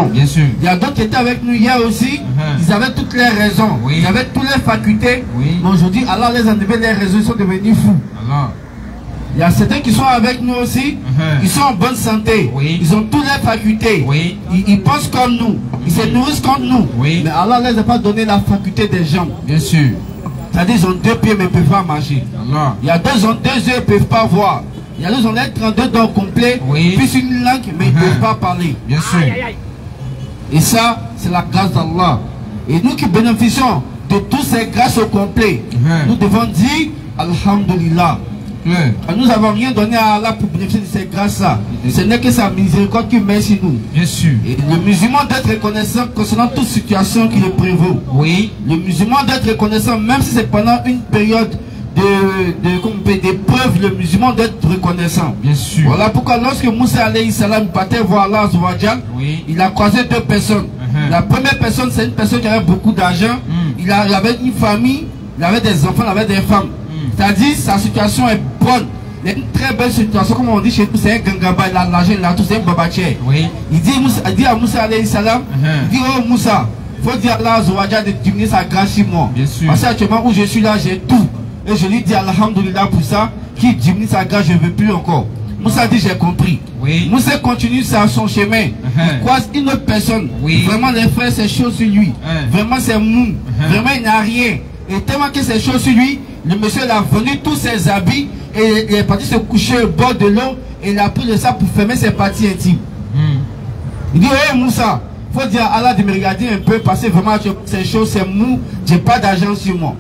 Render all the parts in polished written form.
raison. Bien sûr. Il y a d'autres qui étaient avec nous hier aussi. Ils avaient toutes les raisons. Oui. Ils avaient toutes les facultés. Oui. Mais aujourd'hui, Allah les a enlevés les raisons, ils sont devenus fous. Allah. Il y a certains qui sont avec nous aussi. Ils sont en bonne santé. Oui. Ils ont toutes les facultés. Oui. Ils pensent comme nous. Ils se nourrissent comme nous. Oui. Mais Allah ne les a pas donné la faculté des jambes. Bien sûr. C'est-à-dire ils ont 2 pieds mais ils ne peuvent pas marcher. Allah. Il y a d'autres qui ont 2 yeux, ils ne peuvent pas voir. Il y a d'autres qui ont les 32 dents complets, Oui. puis une langue, mais ils ne peuvent pas parler. Bien sûr. Et ça, c'est la grâce d'Allah. Et nous qui bénéficions de toutes ces grâces au complet, nous devons dire Alhamdulillah. Nous n'avons rien donné à Allah pour bénéficier de ces grâces-là. Ce n'est que sa miséricorde qui met sur nous. Bien sûr. Et le musulman doit être reconnaissant concernant toute situation qui le prévaut. Oui. Le musulman doit être reconnaissant, même si c'est pendant une période d'épreuve, le musulman doit être reconnaissant. Bien sûr. Voilà pourquoi lorsque Moussa alayhi salam partait voir Allah Azawajal, Oui. il a croisé 2 personnes. La première personne, c'est une personne qui avait beaucoup d'argent. Il avait une famille, il avait des enfants, il avait des femmes. C'est-à-dire sa situation est bonne. Il a une très belle situation, comme on dit chez nous, c'est un gangaba, il a l'argent, il a tout, c'est un babatier. Oui. Il dit à Moussa alayhi salam, il dit, oh Moussa, il faut dire à Allah Azawajal de diminuer sa grâce sur moi. Bien sûr. Parce qu'actuellement où je suis là, j'ai tout. Et je lui dis Alhamdulillah pour ça, qui diminue sa grâce, je ne veux plus encore. Moussa dit, j'ai compris. Oui. Moussa continue sur son chemin. Il croise une autre personne. Oui. Vraiment, les frères, c'est chaud sur lui. Vraiment, c'est mou. Vraiment, il n'a rien. Et tellement que c'est chaud sur lui, le monsieur il a venu tous ses habits et il est parti se coucher au bord de l'eau et il a pris le sac pour fermer ses parties intimes. Il dit, oh Moussa, il faut dire à Allah de me regarder un peu parce que vraiment, c'est chaud, c'est mou, j'ai pas d'argent sur moi.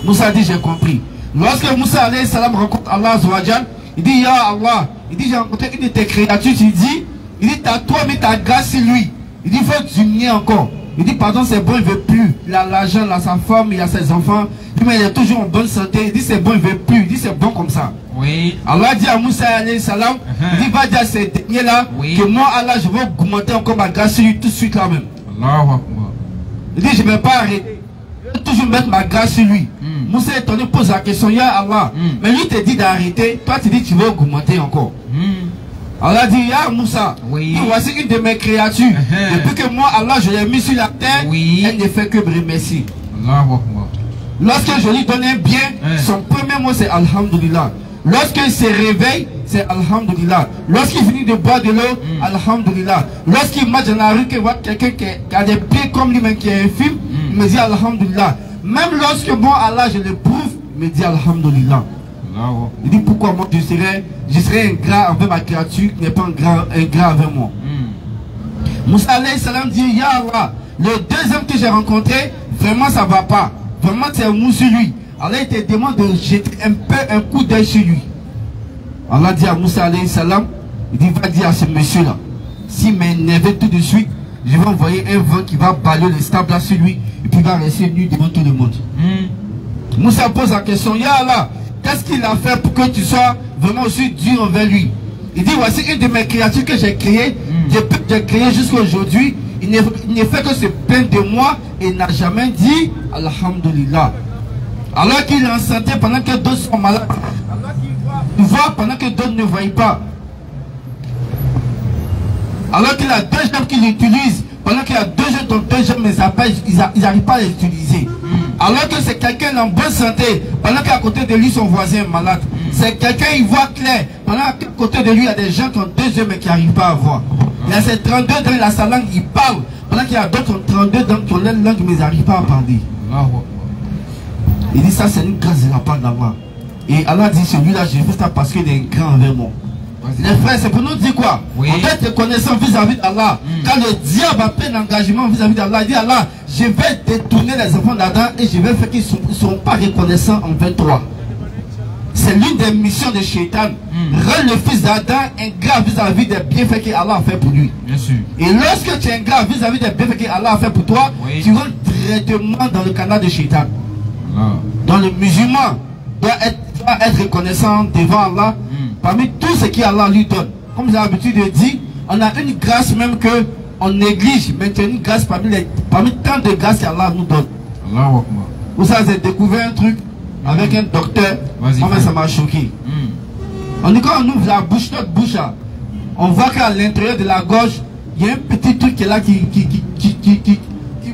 Moussa dit, j'ai compris. Lorsque Moussa alayhi salam rencontre Allah Azawajal, il dit, Ya Allah, il dit, j'ai rencontré une de tes créatures, il dit, t'as toi mis ta grâce sur lui. Il dit, il faut diminuer encore. Il dit, pardon, c'est bon, il ne veut plus. Il a l'argent, il a sa femme, il a ses enfants. Il dit, mais il est toujours en bonne santé. Il dit, c'est bon, il ne veut plus. Il dit, c'est bon comme ça. Oui. Allah dit à Moussa alayhi salam, il dit, va dire à ces derniers-là, que moi, Allah, je vais augmenter encore ma grâce sur lui tout de suite là même. Allahu Akbar. Il dit, je ne vais pas arrêter. Je vais toujours mettre ma grâce sur lui. Moussa étonné pose la question, Ya Allah, mais lui te dit d'arrêter, toi tu dis que tu veux augmenter encore. Allah dit, Ya Moussa, voici une de mes créatures. Depuis que moi, Allah, je l'ai mis sur la terre, elle ne fait que me remercier. Lorsque je lui donne un bien, son premier mot c'est Alhamdulillah. Lorsqu'il se réveille, c'est Alhamdulillah. Lorsqu'il finit de boire de l'eau, Alhamdulillah. Lorsqu'il marche dans la rue, qu'il voit quelqu'un qui a des pieds comme lui-même, qui est infime, il me dit Alhamdulillah. Même lorsque moi, Allah, je l'éprouve, il me dit Alhamdulillah. Il dit pourquoi moi je serais ingrat envers ma créature qui n'est pas ingrat envers moi. Moussa alayhi salam dit, Ya Allah, le deuxième que j'ai rencontré, vraiment ça ne va pas. Vraiment c'est mou sur lui. Allah il te demande de jeter un coup d'œil sur lui. Allah dit à Moussa alayhi salam, il dit, va dire à ce monsieur-là, s'il m'énerve tout de suite, je vais envoyer un vent qui va balayer le stable là sur lui, et puis il va rester nu devant tout le monde. Moussa pose la question, Ya Allah, qu'est-ce qu'il a fait pour que tu sois vraiment aussi dur envers lui? Il dit, voici une de mes créatures que j'ai créées, j'ai créé jusqu'à aujourd'hui, il ne fait que se plaindre de moi et n'a jamais dit Alhamdulillah. Alors qu'il est en santé pendant que d'autres sont malades. Il voit pendant que d'autres ne voient pas. Alors qu'il a 2 jambes qu'il utilise, pendant qu'il a 2 jambes dont 2 jambes les appellent, ils n'arrivent pas à les utiliser. Alors que c'est quelqu'un en bonne santé, pendant qu'à côté de lui son voisin est malade. C'est quelqu'un il voit clair, pendant qu'à côté de lui il y a des gens qui ont 2 yeux mais qui n'arrivent pas à voir. Il y a ces 32 dents, il a sa langue, il parle, pendant qu'il y a d'autres qui ont 32 dents qui ont leur langue mais ils n'arrivent pas à parler. Il dit ça c'est une grâce de la part d'Allah. Et Allah dit celui-là je fais ça parce qu'il est grand envers moi. Les frères, c'est pour nous dire quoi? On doit être reconnaissant vis-à-vis d'Allah. Quand le diable a pris l'engagement vis-à-vis d'Allah, il dit Allah, je vais détourner les enfants d'Adam et je vais faire qu'ils ne seront pas reconnaissants envers toi. C'est l'une des missions de Shaitan. Rendre le fils d'Adam ingrat vis-à-vis des bienfaits qu'Allah a fait pour lui. Bien sûr. Et lorsque tu es ingrat vis-à-vis des bienfaits qu'Allah a fait pour toi, tu rentres directement dans le canal de Shaitan. Donc le musulman doit être reconnaissant devant Allah parmi tout ce qu'Allah lui donne. Comme j'ai l'habitude de dire, on a une grâce même que on néglige, mais c'est une grâce parmi tant de grâces qu'Allah nous donne. Vous savez, j'ai découvert un truc avec un docteur, moi ça m'a choqué. On dit quand on ouvre la bouche, notre bouche, on voit qu'à l'intérieur de la gorge, il y a un petit truc qui est là qui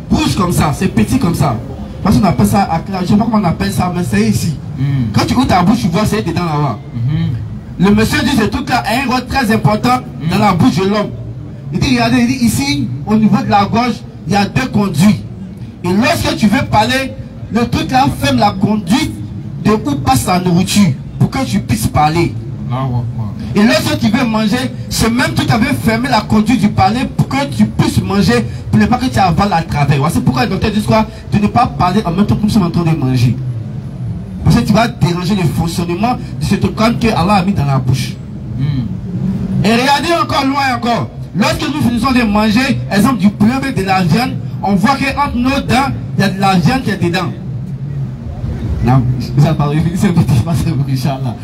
bouge comme ça, c'est petit comme ça. Parce qu'on appelle ça, je sais pas comment on appelle ça, mais c'est ici. Quand tu ouvres ta bouche, tu vois, c'est dedans là-bas. Le monsieur dit ce truc-là a un rôle très important dans la bouche de l'homme. Il dit, regardez, il dit ici, au niveau de la gorge, il y a 2 conduits. Et lorsque tu veux parler, le truc là ferme la conduite de où passe la nourriture pour que tu puisses parler. Et lorsque tu veux manger, ce même truc avait fermé la conduite du palais pour que tu puisses manger, pour ne pas que tu avales à travers. C'est pourquoi le docteur dit quoi? De ne pas parler en même temps que nous sommes en train de manger. Parce que tu vas déranger le fonctionnement de ce truc que Allah a mis dans la bouche. Et regardez encore loin encore. Lorsque nous finissons de manger, exemple du poulet avec de la viande, on voit qu'entre nos dents, il y a de la viande qui est dedans. Non, ça parle, c'est un petit pas, c'est Inch'Allah.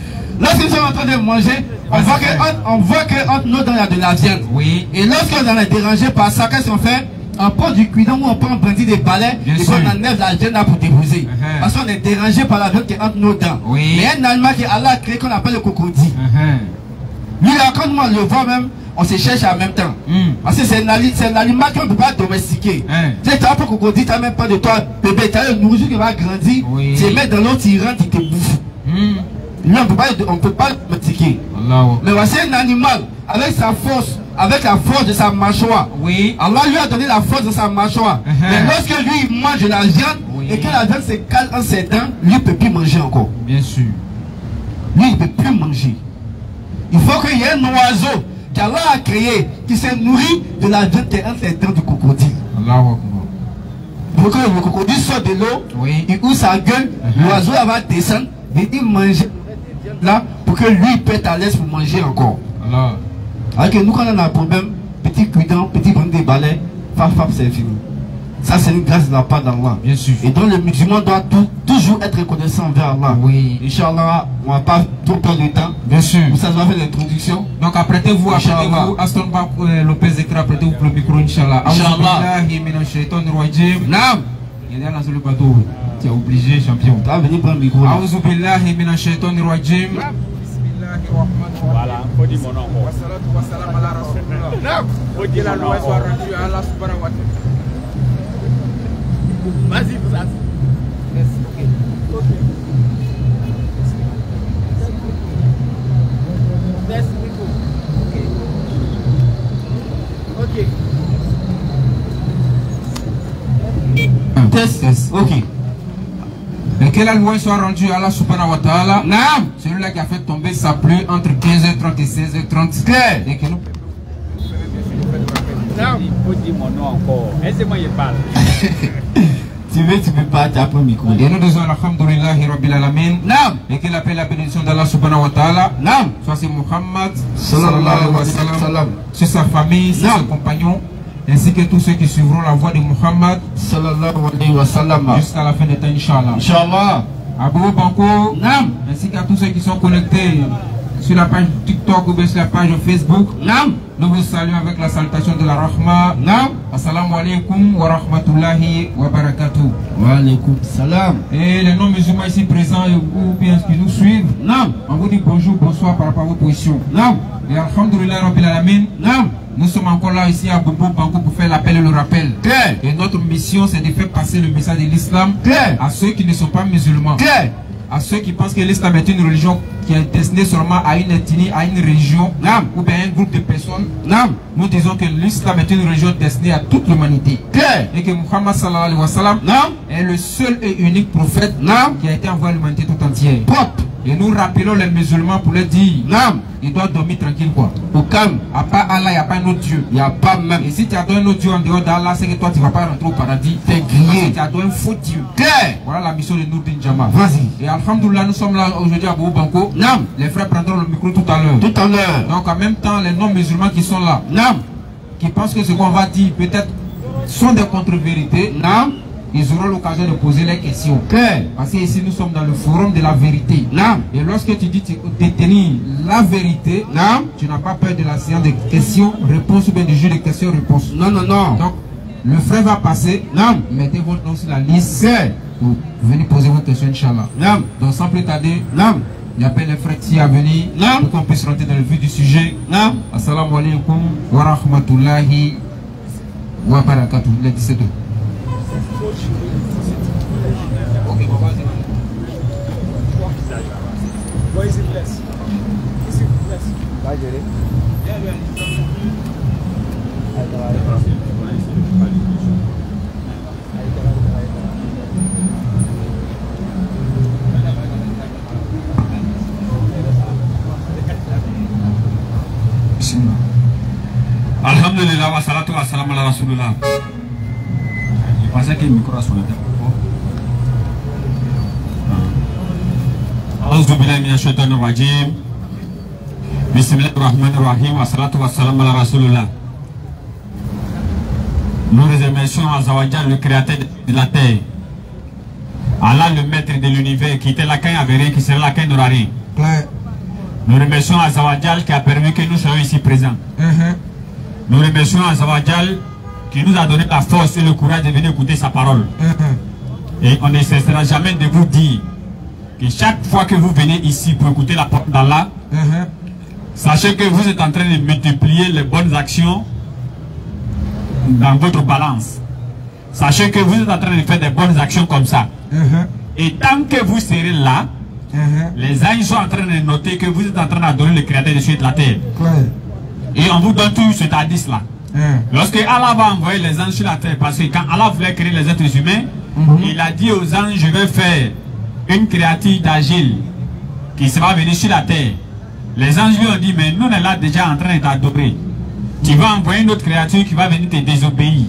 Lorsque nous sommes en train de manger, on voit que entre nos dents, il y a de la viande. Oui. Et lorsque on est dérangé par ça, qu'est-ce qu'on fait? On prend du cuidon ou on prend un bandit des balais et on enlève la viande là pour déposer. Parce qu'on est dérangé par la viande qui est entre nos dents. Oui. Mais un animal Allah a créé qu'on appelle le crocodile. Lui là, quand nous on le voit même, on se cherche en même temps. Parce que c'est un animal qu'on ne peut pas domestiquer. Tu sais, tu n'as pas de crocodile, tu n'as même pas de toi, bébé, tu as le nourriture qui va grandir, tu le mets dans l'eau, tu rentres, il te bouffe. Lui, on ne peut pas le domestiquer. Mais voici un animal, avec sa force, avec la force de sa mâchoire. Allah lui a donné la force de sa mâchoire. Mais lorsque lui, il mange de la viande, et que la viande se cale en ses dents, lui ne peut plus manger encore. Bien sûr. Lui, il ne peut plus manger. Il faut qu'il y ait un oiseau qu'Allah a créé qui se nourrit de la viande qui est entre les dents du crocodile. Pour que le crocodile sort de l'eau, il ouvre sa gueule, l'oiseau va descendre, il manger là pour que lui peut être à l'aise pour manger encore. Alors que nous, quand on a un problème, petit cuidon, petit bandit de balai, c'est fini. Ça, c'est une grâce de la part d'Allah. Bien sûr. Et donc, le musulman doit toujours être reconnaissant envers Allah. Oui. Inch'Allah, on ne va pas trop perdre de temps. Bien sûr. Ça va faire l'introduction. Donc, apprêtez-vous, Aston Lopez écrit, apprêtez-vous pour le micro, Inch'Allah. Inch'Allah. Naam. Il est là sur le bateau. Tu es obligé, champion. Tu vas venir prendre le micro. A'udhu billahi minash shaitanir rajim. Voilà, faut dire mon nom. Wassalatu wassalam ala rasulillah. Faut dire la loi soit rendue à Allah subhanahu wa ta'ala. Vas-y, vous avez. Yes, ok. Yes, ok. Test, ok. Et que la loi soit rendue à Allah subhanahu wa ta'ala. Celui-là qui a fait tomber sa pluie entre 15h30 et 16h30. Claire. Et que nous. Il faut dire mon nom encore. Laissez-moi y parler. Tu peux pas, tu as pris le micro. Et nous disons Alhamdulillahi Rabbil Alamin. Et qu'il appelle la bénédiction d'Allah subhanahu wa ta'ala. Soit c'est Muhammad sallallahu alayhi wa sallam. Sur sa famille, sur ses compagnons. Ainsi que tous ceux qui suivront la voie de Muhammad sallallahu alayhi wa sallam jusqu'à la fin des temps, Inch'Allah. Inch'Allah. Abou Banko, ainsi qu'à tous ceux qui sont connectés sur la page TikTok ou bien sur la page Facebook. Nous vous saluons avec la salutation de la Rahma. Assalamu alaikum wa rahmatullahi wa barakatuh. Wa alaikum salam. Et les non-musulmans ici présents ou bien qui nous suivent, on vous dit bonjour, bonsoir par rapport à vos positions. Et alhamdulillah Rabbil Alamin. Nous sommes encore là ici à Bobo Banco pour faire l'appel et le rappel. Et notre mission, c'est de faire passer le message de l'islam à ceux qui ne sont pas musulmans. À ceux qui pensent que l'islam est une religion qui est destinée seulement à une ethnie, à une région, ou bien à un groupe de personnes. Nous disons que l'islam est une religion destinée à toute l'humanité. Et que Muhammad sallallahu alayhi wa sallam est le seul et unique prophète qui a été envoyé à l'humanité tout entière. Et nous rappelons les musulmans pour leur dire, ils doivent dormir tranquille quoi. Au calme. À part Allah, il n'y a pas un autre Dieu. Il n'y a pas même. Et si tu adores un autre Dieu en dehors d'Allah, c'est que toi tu ne vas pas rentrer au paradis. T'es grillé. Tu adores un faux Dieu. Voilà la mission de Nourdin Jama. Vas-y. Et alhamdoulilah, nous sommes là aujourd'hui à Bobo Banco. Les frères prendront le micro tout à l'heure. Tout à l'heure. Donc en même temps, les non-musulmans qui sont là, qui pensent que ce qu'on va dire peut-être sont des contre-vérités, ils auront l'occasion de poser les questions. Parce que ici nous sommes dans le forum de la vérité. Et lorsque tu dis détenir la vérité, tu n'as pas peur de la séance de questions-réponses ou bien du jeu de questions-réponses. Non. Donc le frère va passer. Mettez votre nom sur la liste. Vous venez poser vos questions, Inch'Allah. Donc sans plus tarder, J'appelle les frères ici à venir pour qu'on puisse rentrer dans le vif du sujet. Assalamu alaikum wa rahmatullahi wa barakatuh. Les 17 heures. Alhamdulillah wa salatu wa salam ala rasulullah. Je pensais que le micro a sonné. A'udhu billahi minash shaitanir rajim. Bismillahirrahmanirrahim wa salatu wa salam ala rasulullah. Nous remercions Azawajal, le créateur de la terre. Allah, le maître de l'univers, qui était là quand il n'y avait rien, qui sera là quand il n'y aura rien. Nous remercions Azawajal qui a permis que nous soyons ici présents. Nous remercions Azawajal qui nous a donné la force et le courage de venir écouter sa parole. Et on ne cessera jamais de vous dire que chaque fois que vous venez ici pour écouter la parole d'Allah, sachez que vous êtes en train de multiplier les bonnes actions dans votre balance. Sachez que vous êtes en train de faire des bonnes actions comme ça. Et tant que vous serez là, les anges sont en train de noter que vous êtes en train d'adorer le créateur de cieux et de la terre. Et on vous donne tout cet indice là. Lorsque Allah va envoyer les anges sur la terre, parce que quand Allah voulait créer les êtres humains, il a dit aux anges, je vais faire une créature d'agile qui va venir sur la terre. Les anges lui ont dit, mais nous on est là déjà en train de t'adorer. Tu vas envoyer une autre créature qui va venir te désobéir.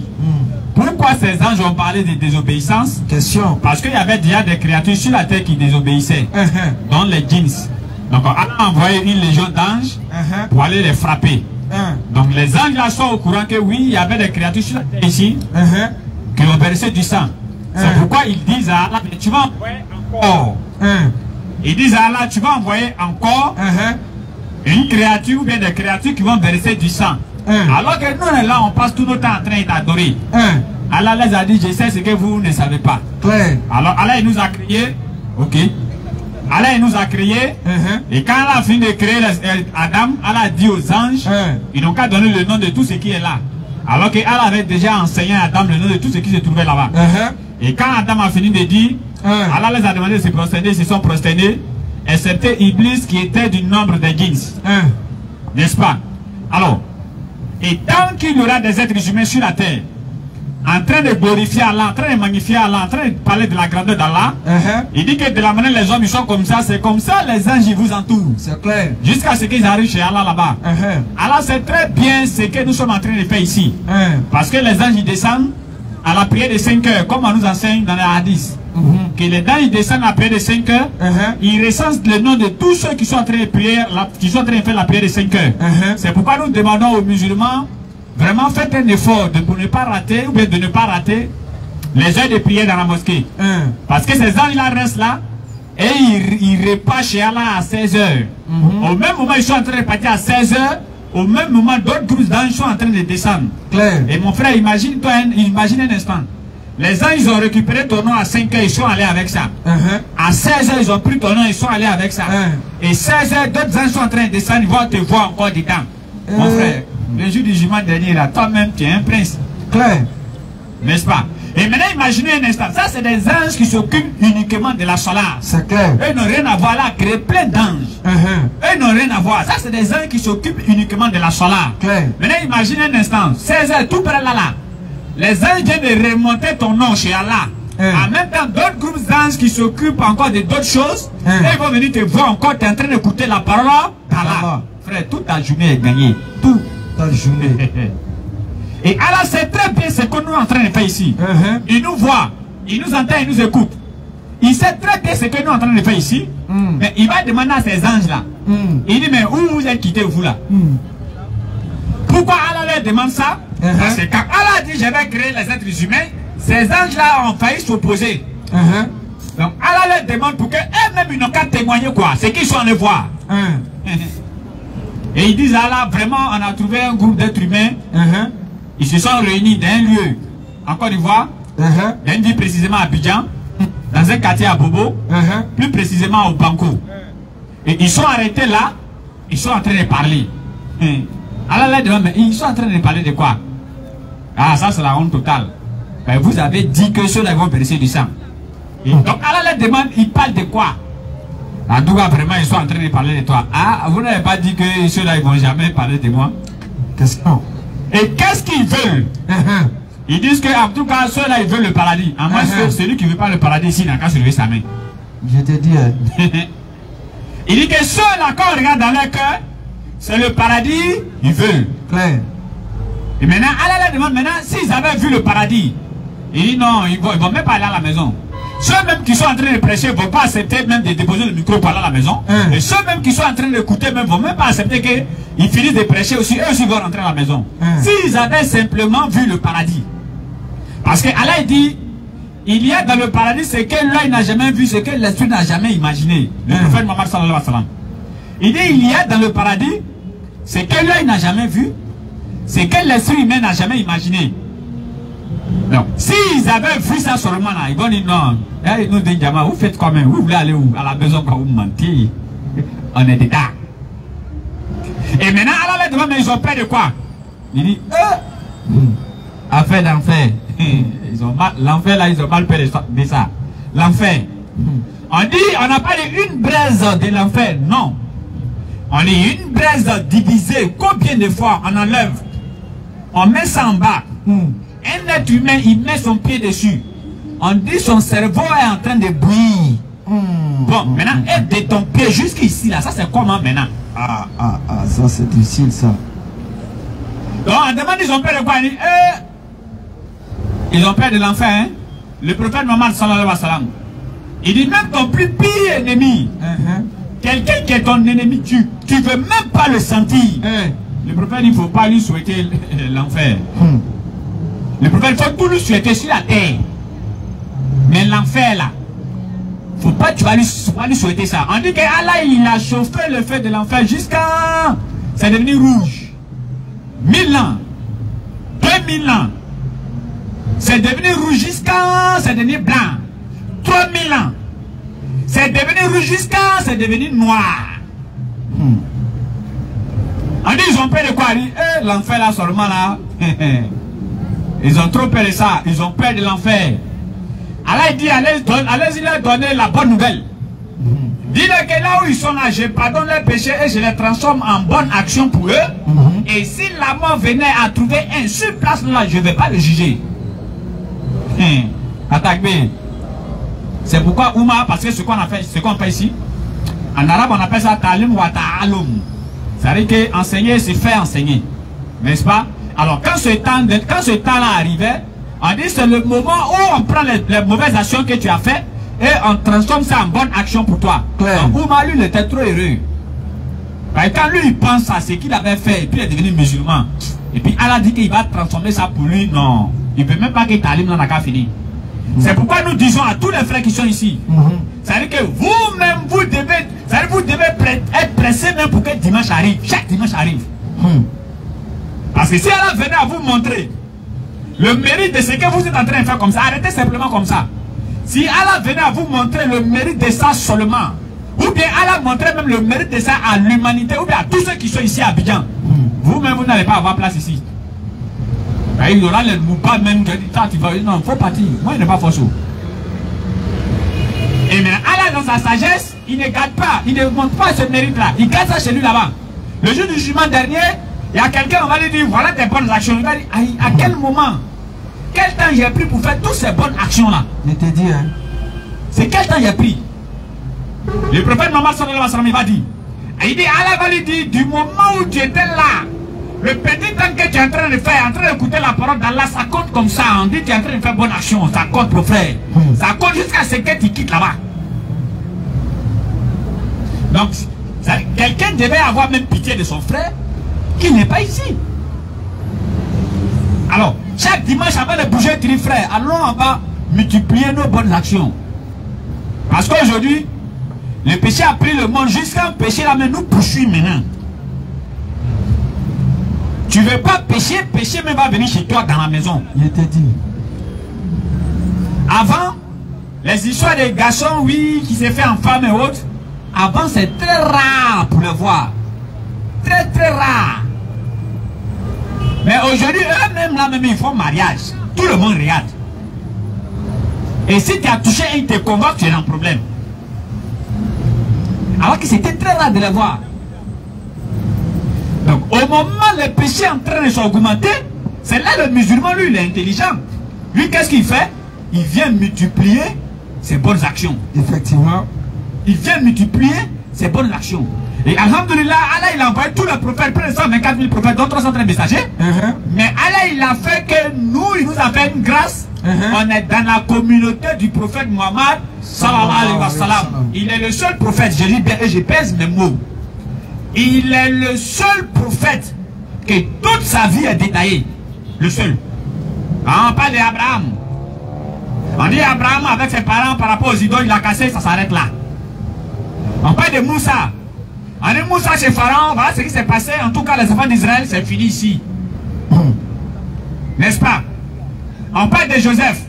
Pourquoi ces anges ont parlé de désobéissance? Question. Parce qu'il y avait déjà des créatures sur la terre qui désobéissaient, dont les djinns. Donc Allah a envoyé une légion d'anges pour aller les frapper. Donc les anges là sont au courant que oui, il y avait des créatures sur la terre ici qui ont versé du sang. C'est pourquoi ils disent à Allah, tu vas envoyer encore. Ils disent à Allah, tu vas envoyer encore une créature ou bien des créatures qui vont verser du sang. Alors que nous là, on passe tout notre temps en train d'adorer. Allah les a dit, je sais ce que vous ne savez pas. Alors Allah il nous a créé, ok. Allah il nous a créé, et quand Allah a fini de créer Adam, Allah a dit aux anges, ils n'ont qu'à donner le nom de tout ce qui est là. Alors que Allah avait déjà enseigné à Adam le nom de tout ce qui se trouvait là-bas. Et quand Adam a fini de dire, Allah les a demandé de se prosterner, ils se sont prosternés, excepté Iblis qui était du nombre des djinns. N'est-ce pas? Alors, et tant qu'il y aura des êtres humains sur la terre, en train de glorifier Allah, en train de magnifier Allah, en train de parler de la grandeur d'Allah, il dit que de la manière les hommes ils sont comme ça, c'est comme ça les anges ils vous entourent. C'est clair. Jusqu'à ce qu'ils arrivent chez Allah là-bas. Allah sait très bien ce que nous sommes en train de faire ici. Parce que les anges ils descendent à la prière de 5 heures, comme on nous enseigne dans les hadiths. Que les anges ils descendent à la prière de 5 heures, ils recensent le nom de tous ceux qui sont en train de prier, qui sont en train de faire la prière de 5 heures. C'est pourquoi nous demandons aux musulmans, vraiment faites un effort pour ne pas rater, ou bien de ne pas rater les heures de prière dans la mosquée. Parce que ces anges-là restent là, et ils repartent chez Allah à 16 heures. Au même moment, ils sont en train de partir à 16 heures, au même moment, d'autres groupes d'anges sont en train de descendre. Et mon frère, imagine un instant. Les anges, ils ont récupéré ton nom à 5 heures, ils sont allés avec ça. À 16 heures, ils ont pris ton nom, ils sont allés avec ça. Et 16 heures, d'autres anges sont en train de descendre, ils vont te voir encore dedans. Mon frère, le jour du jugement dernier, là, toi-même, tu es un prince. Clair. N'est-ce pas? Et maintenant, imaginez un instant. Ça, c'est des anges qui s'occupent uniquement de la salat. C'est clair. Eux n'ont rien à voir là, créer plein d'anges. Eux n'ont rien à voir. Ça, c'est des anges qui s'occupent uniquement de la salat. Clair. Maintenant, imaginez un instant. 16 heures, tout près là, là. Les anges viennent de remonter ton nom chez Allah. En même temps, d'autres groupes d'anges qui s'occupent encore de d'autres choses, et ils vont venir te voir encore, tu es en train d'écouter la parole d'Allah. Frère, toute ta journée est gagnée. Toute ta journée. Et Allah sait très bien ce que nous sommes en train de faire ici. Il nous voit, il nous entend, il nous écoute. Il sait très bien ce que nous sommes en train de faire ici. Mais il va demander à ces anges-là. Il dit, mais où vous êtes quittés, vous là? Pourquoi Allah leur demande ça? Parce que quand Allah dit, je vais créer les êtres humains, ces anges-là ont failli s'opposer. Donc Allah leur demande pour qu'eux-mêmes ils n'ont qu'à témoigner quoi? C'est qu'ils sont allés voir. Et ils disent à Allah, vraiment, on a trouvé un groupe d'êtres humains. Ils se sont réunis dans un lieu en Côte d'Ivoire, dans une ville précisément à Abidjan, dans un quartier à Bobo, plus précisément au Banco. Et ils sont arrêtés là, ils sont en train de parler. Allah leur demande, mais ils sont en train de parler de quoi? Ah, ça c'est la honte totale. Ben, vous avez dit que ceux-là vont verser du sang. Et donc Allah leur demande, ils parlent de quoi? En tout cas, vraiment, ils sont en train de parler de toi. Ah, vous n'avez pas dit que ceux-là, ils vont jamais parler de moi? Question. Et qu'est-ce qu'ils veulent? Ils disent que, en tout cas, ceux-là, ils veulent le paradis. En moins, celui qui ne veut pas le paradis ici, il n'a qu'à se lever sa main. Je te dis. Il dit que ceux-là, quand on regarde dans leur cœur, c'est le paradis, ils veulent. Claire. Et maintenant, Allah leur demande, maintenant, s'ils avaient vu le paradis, il dit non, ils vont même pas aller à la maison. Ceux même qui sont en train de prêcher ne vont pas accepter même de déposer le micro pour aller à la maison. Et ceux même qui sont en train d'écouter même ne vont même pas accepter qu'ils finissent de prêcher aussi. Eux aussi vont rentrer à la maison. S'ils avaient simplement vu le paradis. Parce que Allah dit, il y a dans le paradis ce que l'œil n'a jamais vu, ce que l'esprit n'a jamais imaginé. Le prophète Mohammed sallallahu alayhi wa sallam. Il dit, il y a dans le paradis ce que l'œil n'a jamais vu, ce que l'esprit humain n'a jamais imaginé. Donc, s'ils avaient vu ça seulement là, ils vont dire non. Ils nous disent, vous faites quoi même? Vous voulez aller où? À la maison quand vous mentez. On est dedans. Et maintenant, Allah leur demande, mais ils ont peur de quoi? Il dit, affaire d'enfer. L'enfer là, ils ont mal peur de ça. L'enfer. On dit, on n'a pas dit une braise de l'enfer. Non. On dit une braise divisée. Combien de fois on enlève? On met ça en bas. Un être humain, il met son pied dessus. On dit son cerveau est en train de bouillir. Bon, maintenant, aide de ton pied jusqu'ici, là, ça c'est comment maintenant? Ça c'est difficile ça. Donc, on demande, ils ont peur de quoi? Ils ont peur de l'enfer, hein? Le prophète Mohammed sallallahu alayhi wa sallam, il dit même ton plus pire ennemi, quelqu'un qui est ton ennemi, tu veux même pas le sentir. Le prophète, il ne faut pas lui souhaiter l'enfer. Le prophète, il faut tout lui souhaiter sur la terre. Mais l'enfer là, faut pas que tu vas lui souhaiter ça. On dit que Allah il a chauffé le feu de l'enfer jusqu'à... C'est devenu rouge. 1000 ans. 2000 ans. C'est devenu rouge jusqu'à... C'est devenu blanc. 3000 ans. C'est devenu rouge jusqu'à... C'est devenu noir. On dit ils ont peur de quoi? L'enfer là seulement là. Ils ont trop peur de ça. Ils ont peur de l'enfer. Allah dit, allez-y leur donner la bonne nouvelle. Dis-leur que là où ils sont là, je pardonne leurs péchés et je les transforme en bonne action pour eux. Et si la mort venait à trouver un sur place là, je ne vais pas le juger. Attaque B. C'est pourquoi Ouma, parce que ce qu'on a fait, ce qu'on fait ici, en arabe on appelle ça talim wa ta'alum. C'est-à-dire que enseigner, c'est faire enseigner. N'est-ce pas? Alors quand ce temps-là arrivait, on dit c'est le moment où on prend les mauvaises actions que tu as faites et on transforme ça en bonne action pour toi. Donc Ouma, lui, il était trop heureux. Parce que quand lui, il pense à ce qu'il avait fait et puis il est devenu musulman. Et puis Allah dit qu'il va transformer ça pour lui. Non. Il ne veut même pas que Talim n'en a qu'à finir. C'est pourquoi nous disons à tous les frères qui sont ici. C'est-à-dire que vous-même, vous devez être pressé même pour que dimanche arrive. Chaque dimanche arrive. Parce que si Allah venait à vous montrer le mérite de ce que vous êtes en train de faire comme ça, arrêtez simplement comme ça. Si Allah venait à vous montrer le mérite de ça seulement, ou bien Allah montrait même le mérite de ça à l'humanité, ou bien à tous ceux qui sont ici à Abidjan, vous-même vous n'allez pas avoir place ici. Et il y aura les moubas même qui disent, tu vas, non, il faut partir, moi il n'est pas forcé. Et maintenant Allah dans sa sagesse, il ne garde pas, il ne montre pas ce mérite-là, il garde ça chez lui là-bas. Le jour du jugement dernier, il y a quelqu'un, on va lui dire, voilà tes bonnes actions. Il va dire, à quel moment, quel temps j'ai pris pour faire toutes ces bonnes actions-là? Je te dis, hein. C'est quel temps j'ai pris? Le prophète Mohammed sallallahu alayhi wa sallam, il va dire, il dit, Allah va lui dire, du moment où tu étais là, le petit temps que tu es en train de faire, en train d'écouter la parole d'Allah, ça compte comme ça. On dit, tu es en train de faire bonne action, ça compte pour frère. Ça compte jusqu'à ce que tu quittes là-bas. Donc, quelqu'un devait avoir même pitié de son frère qui n'est pas ici. Alors, chaque dimanche avant de bouger, tu dis frère, allons on va multiplier nos bonnes actions. Parce qu'aujourd'hui, le péché a pris le monde jusqu'à un péché là, mais nous poursuit maintenant. Tu ne veux pas pécher, péché même va venir chez toi dans la maison. Je te dis. Avant, les histoires des garçons, oui, qui s'est fait en femme et autres, Avant, c'est très rare pour le voir. Très, très rare. Mais aujourd'hui, eux-mêmes, là, même, ils font mariage. Tout le monde regarde. Et si tu as touché et ils te convoquent, tu es dans un problème. Alors que c'était très rare de le voir. Donc, au moment où les péchés en train de s'augmenter, c'est là le musulman, lui, il est intelligent. Lui, qu'est-ce qu'il fait? Il vient multiplier ses bonnes actions. Effectivement. Il vient multiplier ses bonnes actions. Et alhamdoulilah, Allah il a envoyé tous les prophètes, près de 124 000 prophètes, dont 330 messagers. Mais Allah il a fait que nous, il nous a fait une grâce. On est dans la communauté du prophète Muhammad sallallahu alayhi wa sallam. Il est le seul prophète, je dis bien et je pèse mes mots. Il est le seul prophète que toute sa vie est détaillée. Le seul. On parle d'Abraham. On dit Abraham avec ses parents par rapport aux idoles, il a cassé, ça s'arrête là. On parle de Moussa. On dit Moussa chez Pharaon, voilà ce qui s'est passé. En tout cas, les enfants d'Israël, c'est fini ici. N'est-ce pas? On parle de Joseph.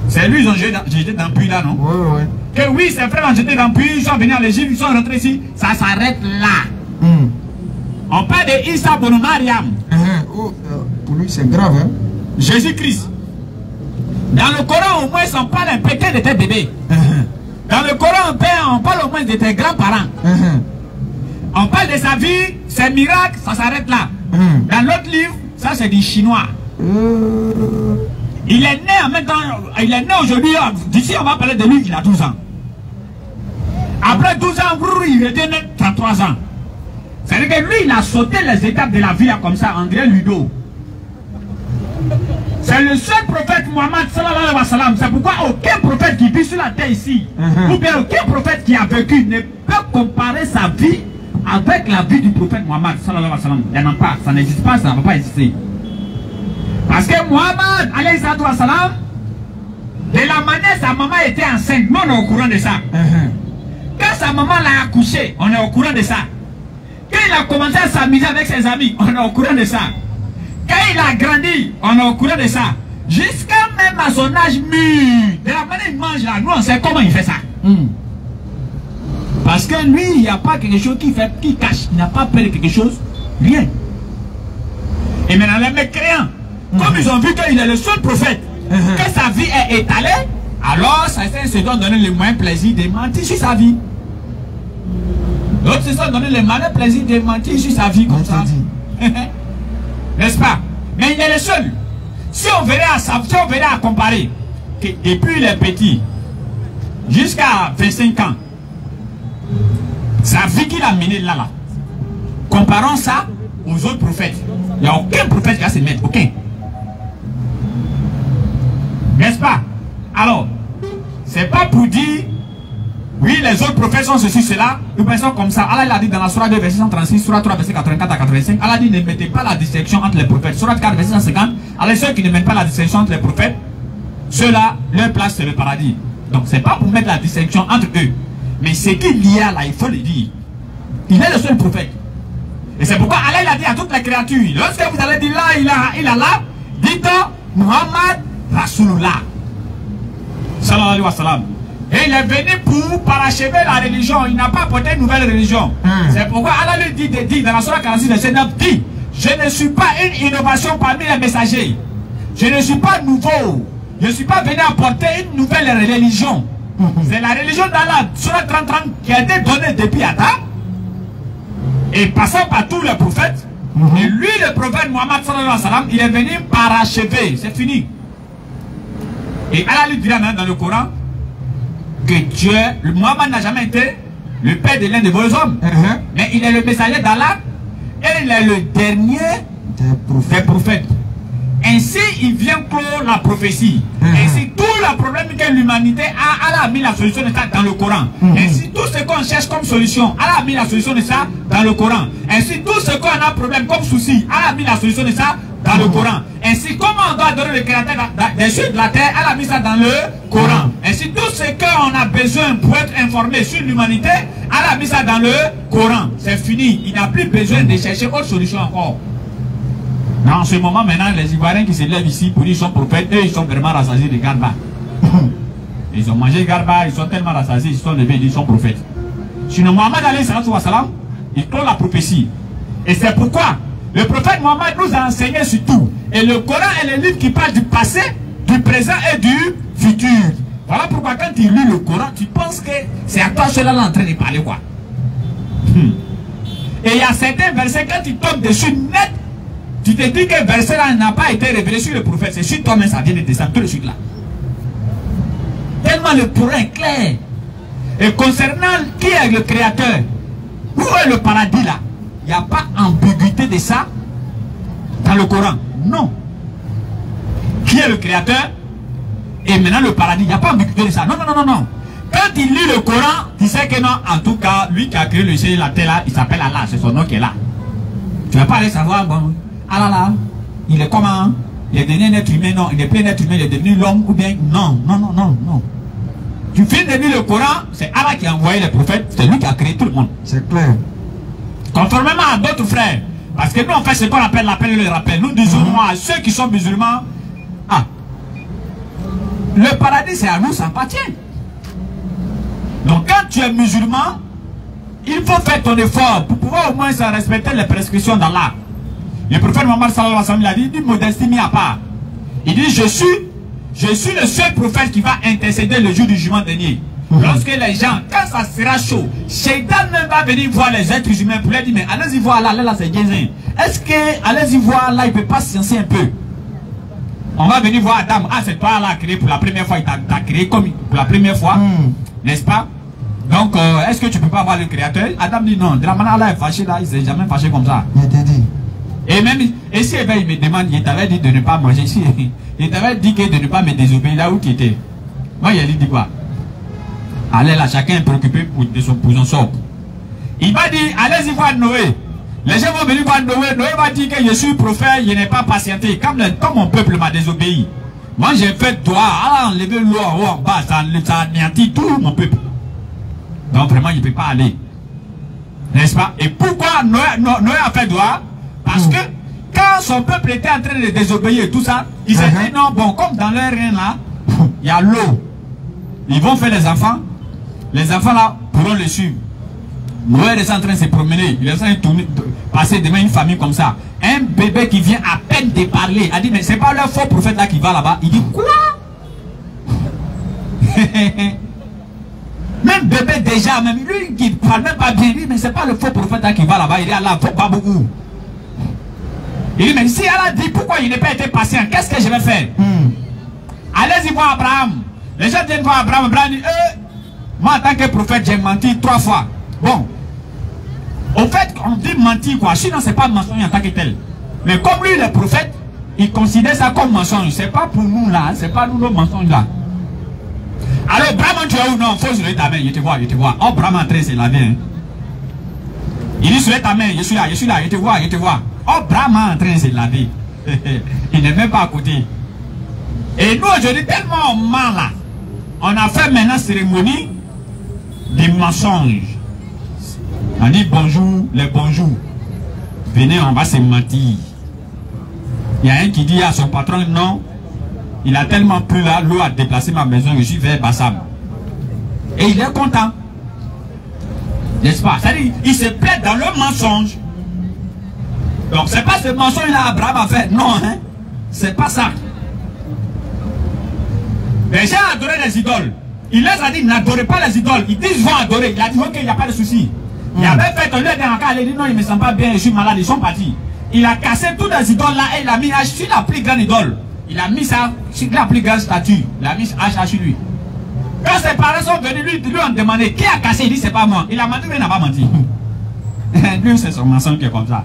C'est lui, ils ont jeté dans le puits là, non? Oui. Que oui, ses frères ont jeté dans le puits, ils sont venus en Égypte, ils sont rentrés ici. Ça s'arrête là. On parle de Issa Bonou Mariam. Pour lui, c'est grave, hein? Jésus-Christ. Dans le Coran, au moins, on parle un peu de tes bébés. Dans le Coran, on parle au moins de tes grands-parents. On parle de sa vie, ses miracles, ça s'arrête là. Dans l'autre livre, ça c'est du chinois. Il est né en même temps, il est né aujourd'hui, d'ici on va parler de lui, il a 12 ans. Après 12 ans, il est né 33 ans. C'est-à-dire que lui, il a sauté les étapes de la vie comme ça, André Ludo. C'est le seul prophète Muhammad sallallahu alayhi wa sallam. C'est pourquoi aucun prophète qui vit sur la terre ici, ou bien aucun prophète qui a vécu ne peut comparer sa vie avec la vie du prophète Muhammad sallallahu alayhi wa sallam. Il n'y en a pas, ça n'existe pas, ça ne va pas exister. Parce que Muhammad alayhi wa sallam, de la manière sa maman était enceinte, nous on est au courant de ça. Quand sa maman l'a accouché, on est au courant de ça. Quand il a commencé à s'amuser avec ses amis, on est au courant de ça. Quand il a grandi, on est au courant de ça. Jusqu'à même à son âge mûr, de la manière il mange là, nous on sait comment il fait ça. Parce que lui, il n'y a pas quelque chose qui cache, il n'a pas peur de quelque chose, rien. Et maintenant les mécréants, comme ils ont vu qu'il est le seul prophète, que sa vie est étalée, alors certains se donnent donner le moyen plaisir de mentir sur sa vie. D'autres se sont donné le malin plaisir de mentir sur sa vie comme ça. N'est-ce pas? Mais il est le seul. Si on venait à comparer que depuis les petits jusqu'à 25 ans, sa vie qu'il a menée là, comparons ça aux autres prophètes. Il n'y a aucun prophète qui va se mettre. Aucun. N'est-ce pas? Alors, c'est pas pour dire oui, les autres prophètes sont ceci, cela, nous pensons comme ça. Allah il a dit dans la Surah 2, verset 136, Surah 3, verset 84 à 85, Allah dit ne mettez pas la distinction entre les prophètes. Surah 4, verset 150, Allah ceux qui ne mettent pas la distinction entre les prophètes, ceux-là, leur place c'est le paradis. Donc c'est pas pour mettre la distinction entre eux. Mais ce qu'il y a là, il faut le dire. Il est le seul prophète. Et c'est pourquoi Allah il a dit à toutes les créatures, lorsque vous allez dire là, il a là, dites Muhammad Rasulullah. Sallallahu alayhi wa sallam. Et il est venu pour parachever la religion. Il n'a pas apporté une nouvelle religion. C'est pourquoi Allah lui dit dans la Surah 46, verset 9, dit je ne suis pas une innovation parmi les messagers. Je ne suis pas nouveau. Je ne suis pas venu apporter une nouvelle religion. C'est la religion d'Allah, Surah 30 qui a été donnée depuis Adam. Et passant par tous les prophètes. Et lui, le prophète Muhammad sallallahu alayhi wa sallam, il est venu parachever. C'est fini. Et Allah lui dira dans le Coran que Dieu, Muhammad n'a jamais été le père de l'un de vos hommes. Mais il est le messager d'Allah et il est le dernier des prophètes. Ainsi, il vient clore la prophétie. Ainsi, tout le problème que l'humanité a, Allah a mis la solution de ça dans le Coran. Ainsi, tout ce qu'on cherche comme solution, Allah a mis la solution de ça dans le Coran. Ainsi, tout ce qu'on a problème comme souci, Allah a mis la solution de ça dans le Coran. Ainsi, comment on doit adorer le créateur des cieux de la terre, Allah a mis ça dans le Coran. Ainsi, tout ce qu'on a besoin pour être informé sur l'humanité, Allah a mis ça dans le Coran. C'est fini. Il n'a plus besoin de chercher autre solution encore. En ce moment, maintenant, les Ivoiriens qui se lèvent ici pour dire qu'ils sont prophètes, eux, ils sont vraiment rassasiés de garde-bas. Ils ont mangé garba, ils sont tellement rassasiés, ils sont levés, ils sont prophètes. Sinon, Mohammed alayhi wa sallam, il clôt la prophétie. Et c'est pourquoi le prophète Mohammed nous a enseigné sur tout. Et le Coran est le livre qui parle du passé, du présent et du futur. Voilà pourquoi quand tu lis le Coran, tu penses que c'est à toi cela là en train de parler quoi. Et il y a certains versets, quand tu tombes dessus net, tu te dis que le verset là n'a pas été révélé sur le prophète, c'est sur toi-même, ça vient de descendre tout de suite là. Tellement le Coran est clair. Et concernant qui est le créateur, où est le paradis là, il n'y a pas ambiguïté de ça dans le Coran. Non. Qui est le créateur et maintenant le paradis, il n'y a pas ambiguïté de ça. Non, non, non, non, non. Quand il lit le Coran, tu sais que non, en tout cas, lui qui a créé le ciel et la terre là, il s'appelle Allah, c'est son nom qui est là. Tu ne vas pas aller savoir, bon, Allah là, il est comment? Il est devenu un être humain, non, il n'est plus un être humain, il est devenu l'homme ou bien, non, non, non, non, non. Tu finis de lire le Coran, c'est Allah qui a envoyé les prophètes, c'est lui qui a créé tout le monde. C'est clair. Conformément à d'autres frères, parce que nous on fait ce qu'on appelle l'appel et le rappel. Nous disons à ceux qui sont musulmans, ah, le paradis c'est à nous, ça appartient. Donc quand tu es musulman, il faut faire ton effort pour pouvoir au moins respecter les prescriptions d'Allah. Le prophète Mohammed sallallahu alayhi wa sallam, il a dit une modestie mise à part. Il dit je suis le seul prophète qui va intercéder le jour du jugement dernier. Lorsque les gens, quand ça sera chaud, Shaitan même va venir voir les êtres humains pour leur dire mais allez-y voir Allah, là c'est Gézin. Est-ce que allez-y voir Allah, il ne peut pas sciencer un peu? On va venir voir Adam, ah c'est toi Allah créé pour la première fois, il t'a créé comme pour la première fois, n'est-ce pas? Donc est-ce que tu ne peux pas voir le créateur? Adam dit non, de la manière Allah est fâché là, il ne s'est jamais fâché comme ça. Il t'a dit. Et même, et si il me demande, il t'avait dit de ne pas manger ici, il t'avait dit que de ne pas me désobéir là où tu étais. Moi il a dit quoi? Allez là, chacun est préoccupé pour son sort. Il va dire, allez-y voir Noé. Les gens vont venir voir Noé. Noé va dire que je suis prophète, je n'ai pas patienté. Comme mon peuple m'a désobéi. Moi j'ai fait droit, à enlever l'eau en haut, en bas, ça anéantit tout mon peuple. Donc vraiment, il ne peut pas aller. N'est-ce pas? Et pourquoi Noé a fait droit? Parce que quand son peuple était en train de désobéir et tout ça, il s'est dit non, bon, comme dans leur rein là, il y a l'eau. Ils vont faire les enfants là pourront le suivre. Noé est en train de se promener, il est en train de passer devant une famille comme ça. Un bébé qui vient à peine de parler, a dit mais c'est pas le faux prophète là qui va là-bas. Il dit quoi? Même bébé déjà, même lui qui parle même pas bien, il dit mais c'est pas le faux prophète là qui va là-bas. Il dit Allah, faut pas beaucoup. Il dit mais si Allah dit pourquoi il n'a pas été patient, qu'est-ce que je vais faire? Allez-y voir Abraham. Les gens viennent voir Abraham, Abraham dit, moi en tant que prophète, j'ai menti 3 fois. Bon, au fait, on dit mentir quoi, sinon c'est pas mensonge en tant que tel. Mais comme lui, le prophète, il considère ça comme mensonge. C'est pas pour nous là, c'est pas nous nos mensonges là. Alors, Abraham, tu es où? Non, faut soulever ta main, je te vois, je te vois. Oh, Abraham en train de se laver. Hein. Il dit, soulève ta main, je suis là, je te vois, je te vois. Oh, Abraham en train de se laver. Il n'est même pas à côté. Et nous, aujourd'hui, tellement on ment là. On a fait maintenant cérémonie des mensonges. On dit bonjour, les bonjours. Venez, on va se mentir. Il y a un qui dit à son patron, non, il a tellement plu là, l'eau a déplacé ma maison, je suis vers Bassam. Et il est content. N'est-ce pas? C'est-à-dire, il se plaît dans le mensonge. Donc, c'est pas ce mensonge-là Abraham a fait. Non, hein. C'est pas ça. Les gens adoraient les idoles. Il les a dit, n'adorez pas les idoles. Ils disent, vont adorer. Il a dit, ok, il n'y a pas de souci. Il avait fait un lieu dans le cas, il a dit, non, il ne me sent pas bien, je suis malade, ils sont partis. Il a cassé toutes les idoles là et il a mis H sur la plus grande idole. Il a mis ça sur la plus grande statue. Il a mis H sur lui. Quand ses parents sont venus, lui ont demandé, qui a cassé? Il dit, c'est pas moi. Il a menti, mais il n'a pas menti. Lui, c'est son mensonge qui est comme ça.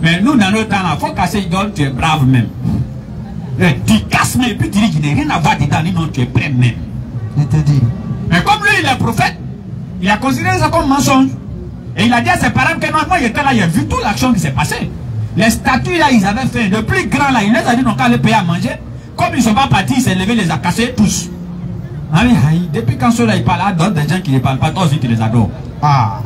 Mais nous, dans notre temps là, il faut casser l'idole, tu es brave même. Tu casses mais puis tu dis qu'il n'y a rien à voir dedans, non, tu es prêt même. Je te dis. Mais comme lui il est prophète, il a considéré ça comme mensonge. Et il a dit à ses parents que non, moi il était là, il a vu toute l'action qui s'est passée. Les statues là, ils avaient fait, le plus grand là, il les a dit non, quand les payer à manger, comme ils ne sont pas partis, il s'est levé, il les a cassés tous. Ah, depuis quand ceux-là ils parlent, là, d'autres des gens qui ne parlent pas, toi aussi tu les adores. Ah.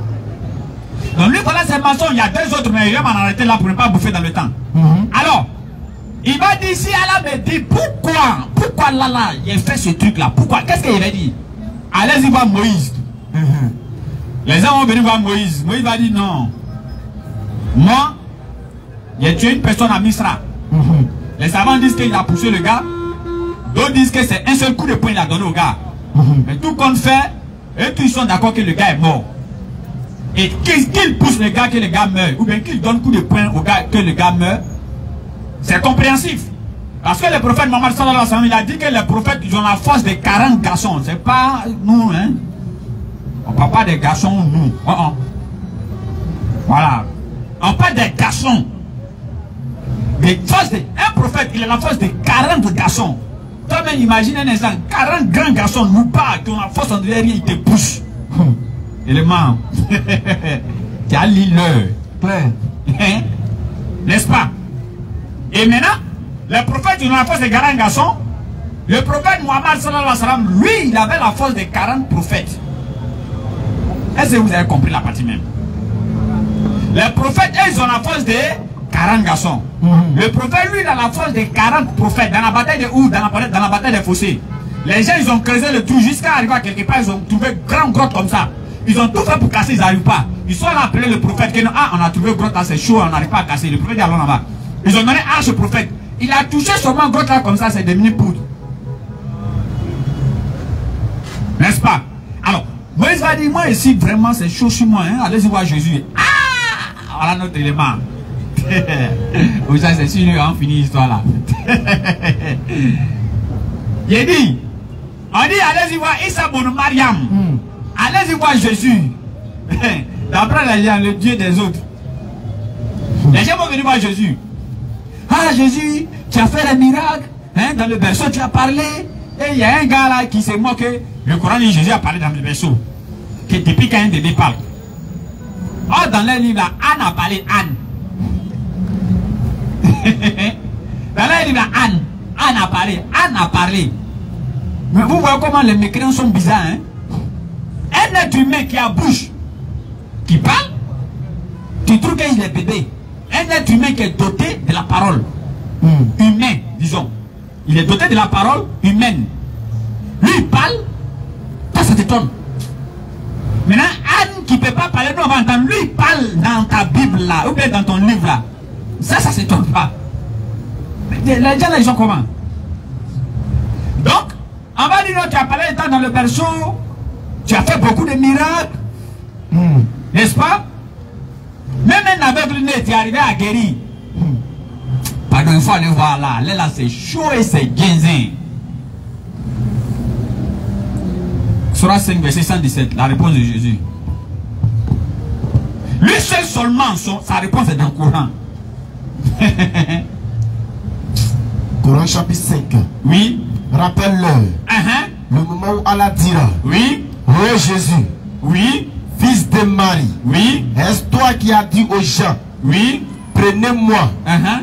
Donc lui voilà ses mensonges, il y a 2 autres, mais il va m'en arrêter là pour ne pas bouffer dans le temps. Alors, Il va dire, si Allah me dit, pourquoi là, il a fait ce truc-là? Pourquoi? Qu'est-ce qu'il va dire? Allez-y voir Moïse. Les gens vont venir voir Moïse. Moïse va dire, non. Moi, j'ai tué une personne à Misra. Les savants disent qu'il a poussé le gars. D'autres disent que c'est un seul coup de poing qu'il a donné au gars. Mais tout compte fait, et tous ils sont d'accord que le gars est mort. Et qu'il pousse le gars, que le gars meurt, ou bien qu'il donne coup de poing au gars, que le gars meurt, c'est compréhensif. Parce que le prophète Mohammed sallallahu alayhi wa sallam, il a dit que les prophètes, ils ont la force de 40 garçons. C'est pas nous, hein. On parle pas des garçons, nous. Voilà. On parle des garçons. Un prophète, il a la force de 40 garçons. Toi-même, imagine un instant, 40 grands garçons, nous pas, qui ont la force en derrière, ils te poussent. Élément. Tu as l'îleur. N'est-ce pas? Et maintenant, le prophète, il a la force de 40 garçons. Le prophète Mohammed sallallahu alayhi wa sallam, lui, il avait la force de 40 prophètes. Est-ce que vous avez compris la partie même? Les prophètes, ils ont la force de 40 garçons. Le prophète, lui, il a la force de 40 prophètes. Dans la bataille de Oud, dans la bataille des fossés. Les gens, ils ont creusé le trou jusqu'à arriver à quelque part. Ils ont trouvé grande grotte comme ça. Ils ont tout fait pour casser, ils n'arrivent pas. Ils sont allés appeler le prophète. Que, on a trouvé grotte là, c'est chaud, on n'arrive pas à casser. Le prophète est allé là-bas. Ils ont donné à ce prophète. Il a touché seulement grotte là comme ça, c'est devenu poudre. N'est-ce pas? Alors, Moïse va dire, moi ici, vraiment, c'est chaud sur moi. Hein? Allez-y voir Jésus. Ah! Voilà notre élément. Vous savez, c'est sûr, on finit l'histoire là. Il dit, on dit, allez-y voir Issa Bono Mariam. Allez-y voir Jésus. D'après les gens, le Dieu des autres. Les gens vont venir voir Jésus. Ah, Jésus, tu as fait des miracles. Hein, dans le berceau, tu as parlé. Et il y a un gars là qui s'est moqué. Le Coran dit Jésus a parlé dans le berceau. Que depuis qu'un bébé parle. Oh, dans les livres là, Anne a parlé, Anne. Dans les livres là, Anne a parlé. Mais vous voyez comment les mécréants sont bizarres, hein? Un être humain qui a bouche, qui parle, tu trouves qu'il est bébé. Un être humain qui est doté de la parole. Humain, disons. Il est doté de la parole humaine. Lui, il parle, toi, ça t'étonne. Maintenant, Anne qui ne peut pas parler, nous, on va entendre. Lui, il parle dans ta Bible là, ou bien dans ton livre là. Ça s'étonne pas. Les gens là, ils sont comment? Donc, on va dire, non, tu as parlé dans le berceau, tu as fait beaucoup de miracles. N'est-ce pas? Même un aveugle né, tu es arrivé à guérir. Pardon, il faut aller voir là. Là, c'est chaud et c'est guinzin. Surah 5, verset 117, la réponse de Jésus. Lui seul seulement, sa réponse est dans le Coran. Coran chapitre 5. Oui. Rappelle-le. Le moment où Allah dira. Oui. Oh Jésus. Oui. Fils de Marie. Oui. Est-ce toi qui as dit aux gens? Oui. Prenez-moi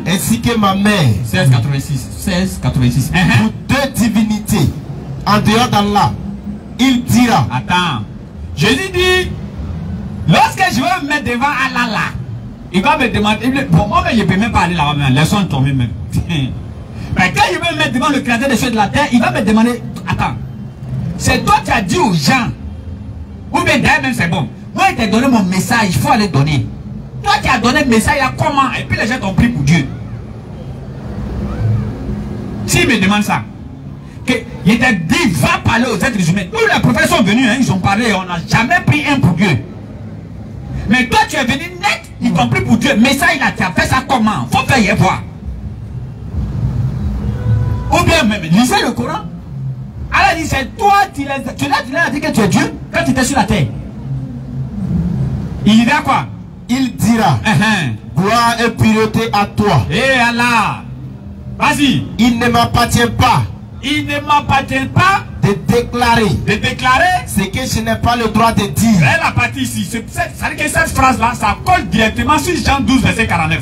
ainsi que ma mère. 1686. Pour deux divinités en dehors d'Allah. Il dira. Attends. Jésus dit, lorsque je vais me mettre devant Allah là, il va me demander. Bon, moi je ne peux même pas aller là-bas, laissons tomber même. Mais quand il va me mettre devant le créateur des cieux de la terre, il va me demander, attends, c'est toi qui as dit aux gens, ou bien d'ailleurs même c'est bon, moi il t'a donné mon message, il faut aller donner. Toi qui as donné le message là, comment? Et puis les gens t'ont pris pour Dieu. S'il me demande ça, il t'a dit, va parler aux êtres humains. Tous les prophètes sont venus, hein, ils ont parlé, on n'a jamais pris un pour Dieu. Mais toi tu es venu net, ils t'ont pris pour Dieu. Mais ça, il a fait ça comment? Faut faire y voir. Ou bien même, lisez le Coran. Allah dit, c'est toi, tu l'as dit que tu es Dieu quand tu étais sur la terre. Il dira quoi? Il dira, gloire et pureté à toi. Eh Allah, vas-y. Il ne m'appartient pas. Il ne m'appartient pas de déclarer ce que je n'ai pas le droit de dire. La partie ici, c'est-à-dire que cette phrase-là, ça colle directement sur Jean 12, verset 49.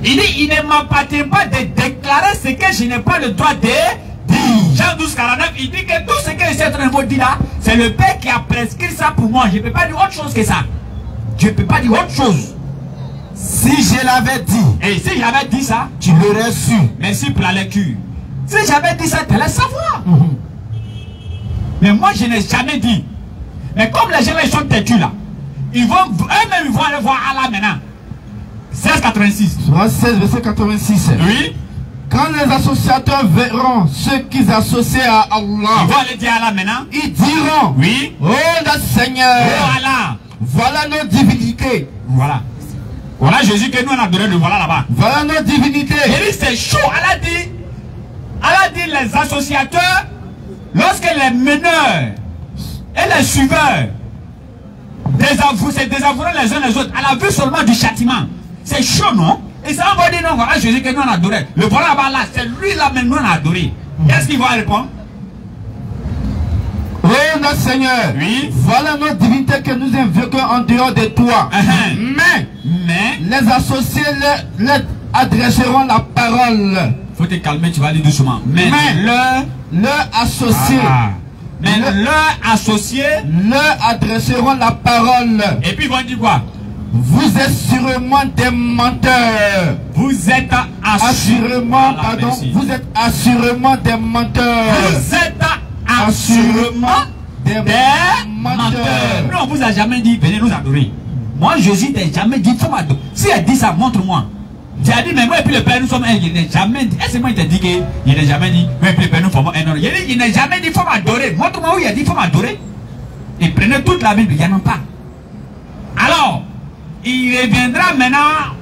Il dit, il ne m'appartient pas de déclarer ce que je n'ai pas le droit de dire. Jean 12, 49, il dit que tout ce que je suis en train de dire là, c'est le Père qui a prescrit ça pour moi. Je ne peux pas dire autre chose que ça. Je ne peux pas dire autre chose. Si je l'avais dit. Et si j'avais dit ça, tu l'aurais su. Merci pour la lecture. Si j'avais dit ça, tu allais savoir. Mais moi, je n'ai jamais dit. Mais comme les gens, ils sont têtus là, ils vont, eux-mêmes, ils vont aller voir Allah maintenant. 1686. 16, verset 86. Oui. Quand les associateurs verront ceux qu'ils associent à Allah, ils vont aller dire à Allah maintenant. Ils diront, oui. Oh notre Seigneur, oh Allah, voilà nos divinités. Voilà. Voilà Jésus que nous on adoré de voilà là-bas. Voilà nos divinités. Et lui c'est chaud. Allah dit les associateurs, lorsque les meneurs et les suiveurs se désavoueront les uns les autres à la vue seulement du châtiment. C'est chaud, non? Et ça on va dire non, voilà Jésus que nous on adoré. Le voilà là-bas là, c'est lui là même nous on a adoré. Qu'est-ce qu'il va répondre? Oh notre Seigneur, oui. Voilà nos divinités que nous invoquons en dehors de toi. Mais les associés leur adresseront la parole. Faut te calmer, tu vas aller doucement. Mais leurs associés, leurs associés leur adresseront la parole. Et puis ils vont dire quoi? Vous êtes sûrement des menteurs. Vous êtes assurément, pardon, vous êtes assurément des menteurs. Vous êtes assurément des menteurs. Non, on vous a jamais dit, venez nous adorer. Moi, Jésus n'a jamais dit, faut m'adorer. Si elle dit ça, montre-moi. J'ai dit, mais moi et puis le Père, nous sommes un. Il n'a jamais dit. Est-ce que moi, il t'a dit qu'il n'a jamais dit, moi et puis le Père, nous sommes un. Il n'a jamais dit, faut m'adorer. Montre-moi où il a dit, faut m'adorer. Et prenez toute la Bible, il n'y en a pas. Alors, il reviendra maintenant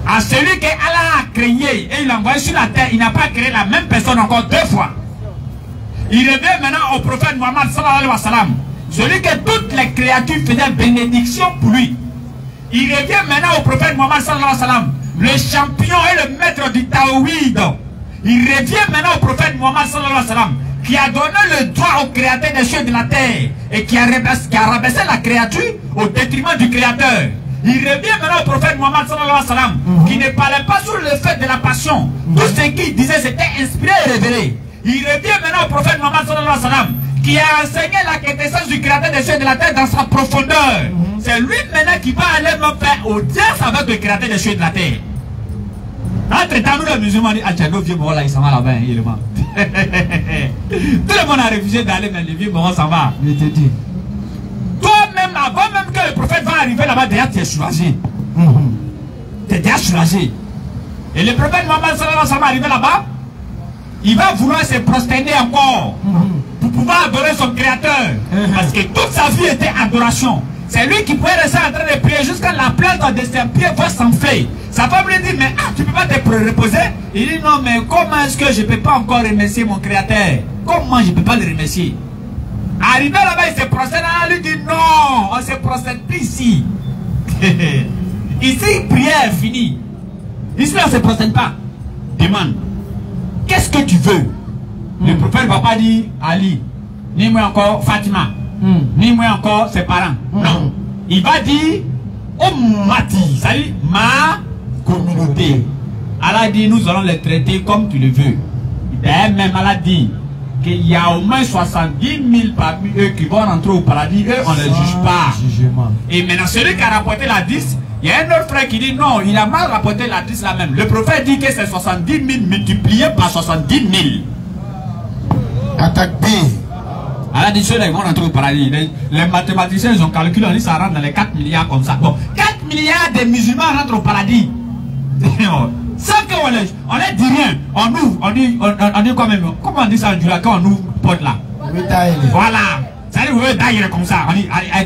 à celui que Allah a créé et il l'a envoyé sur la terre. Il n'a pas créé la même personne encore deux fois. Il revient maintenant au prophète Mohammed sallallahu alayhi wa sallam, celui que toutes les créatures faisaient bénédiction pour lui. Il revient maintenant au prophète Mohammed sallallahu alayhi wa sallam, le champion et le maître du Tawhid. Il revient maintenant au prophète Mohammed sallallahu alayhi wa sallam, qui a donné le droit au créateur des cieux et de la terre et qui a rabaissé la créature au détriment du créateur. Il revient maintenant au prophète Mohammed sallallahu alayhi wa sallam, qui ne parlait pas sur le fait de la passion. Tout ce qu'il disait c'était inspiré et révélé. Il revient maintenant au prophète Mohammed sallallahu alayhi wa sallam, qui a enseigné la quintessence du créateur des cieux et de la terre dans sa profondeur. C'est lui maintenant qui va aller me faire audience avec le créateur des cieux et de la terre. Entre-temps, nous les musulmans disent, ah tiens, nos vieux morts là, ils s'en vont là-bas, il est mort. Tout le monde a refusé d'aller, mais les vieux morts s'en vont. Je te dis. Toi-même, avant même que le prophète va arriver là-bas, déjà tu es soulagé. Tu es déjà soulagé. Et le prophète Mohammed sallallahu alayhi wa sallam arrivé là-bas, il va vouloir se prosterner encore pour pouvoir adorer son créateur. Parce que toute sa vie était adoration. C'est lui qui pouvait rester en train de prier jusqu'à la plante de ses pieds va s'enfler. Sa femme lui dit, mais tu ne peux pas te reposer? Il dit, non, mais comment est-ce que je ne peux pas encore remercier mon créateur? Comment je ne peux pas le remercier? Arrivé là-bas, il se prosterne, il lui dit, non, on ne se prosterne plus ici. Ici, prière est finie. Ici, on ne se prosterne pas. Demande, qu'est-ce que tu veux? Le prophète ne va pas dire Ali, ni moi encore Fatima, ni moi encore ses parents. Non. Il va dire Ummati, c'est-à-dire ma communauté. Allah dit, nous allons les traiter comme tu le veux. D'ailleurs, même Allah dit qu'il y a au moins 70 000 parmi eux qui vont rentrer au paradis. Eux, on ne les juge pas. Et maintenant, celui qui a rapporté la 10, il y a un autre frère qui dit non, il a mal rapporté la 10 là même. Le prophète dit que c'est 70 000 multiplié par 70 000. Attaque B. Allah dit ceux-là, ils vont rentrer au paradis. Les mathématiciens, ils ont calculé, on dit ça rentre dans les 4 milliards comme ça. Bon, 4 milliards de musulmans rentrent au paradis. Sans qu'on ne dit rien. On ouvre, on dit quand même. Comment on dit ça en Jura quand on ouvre porte là? Voilà. Ça dit, oui, d'ailleurs comme ça. On dit, allez.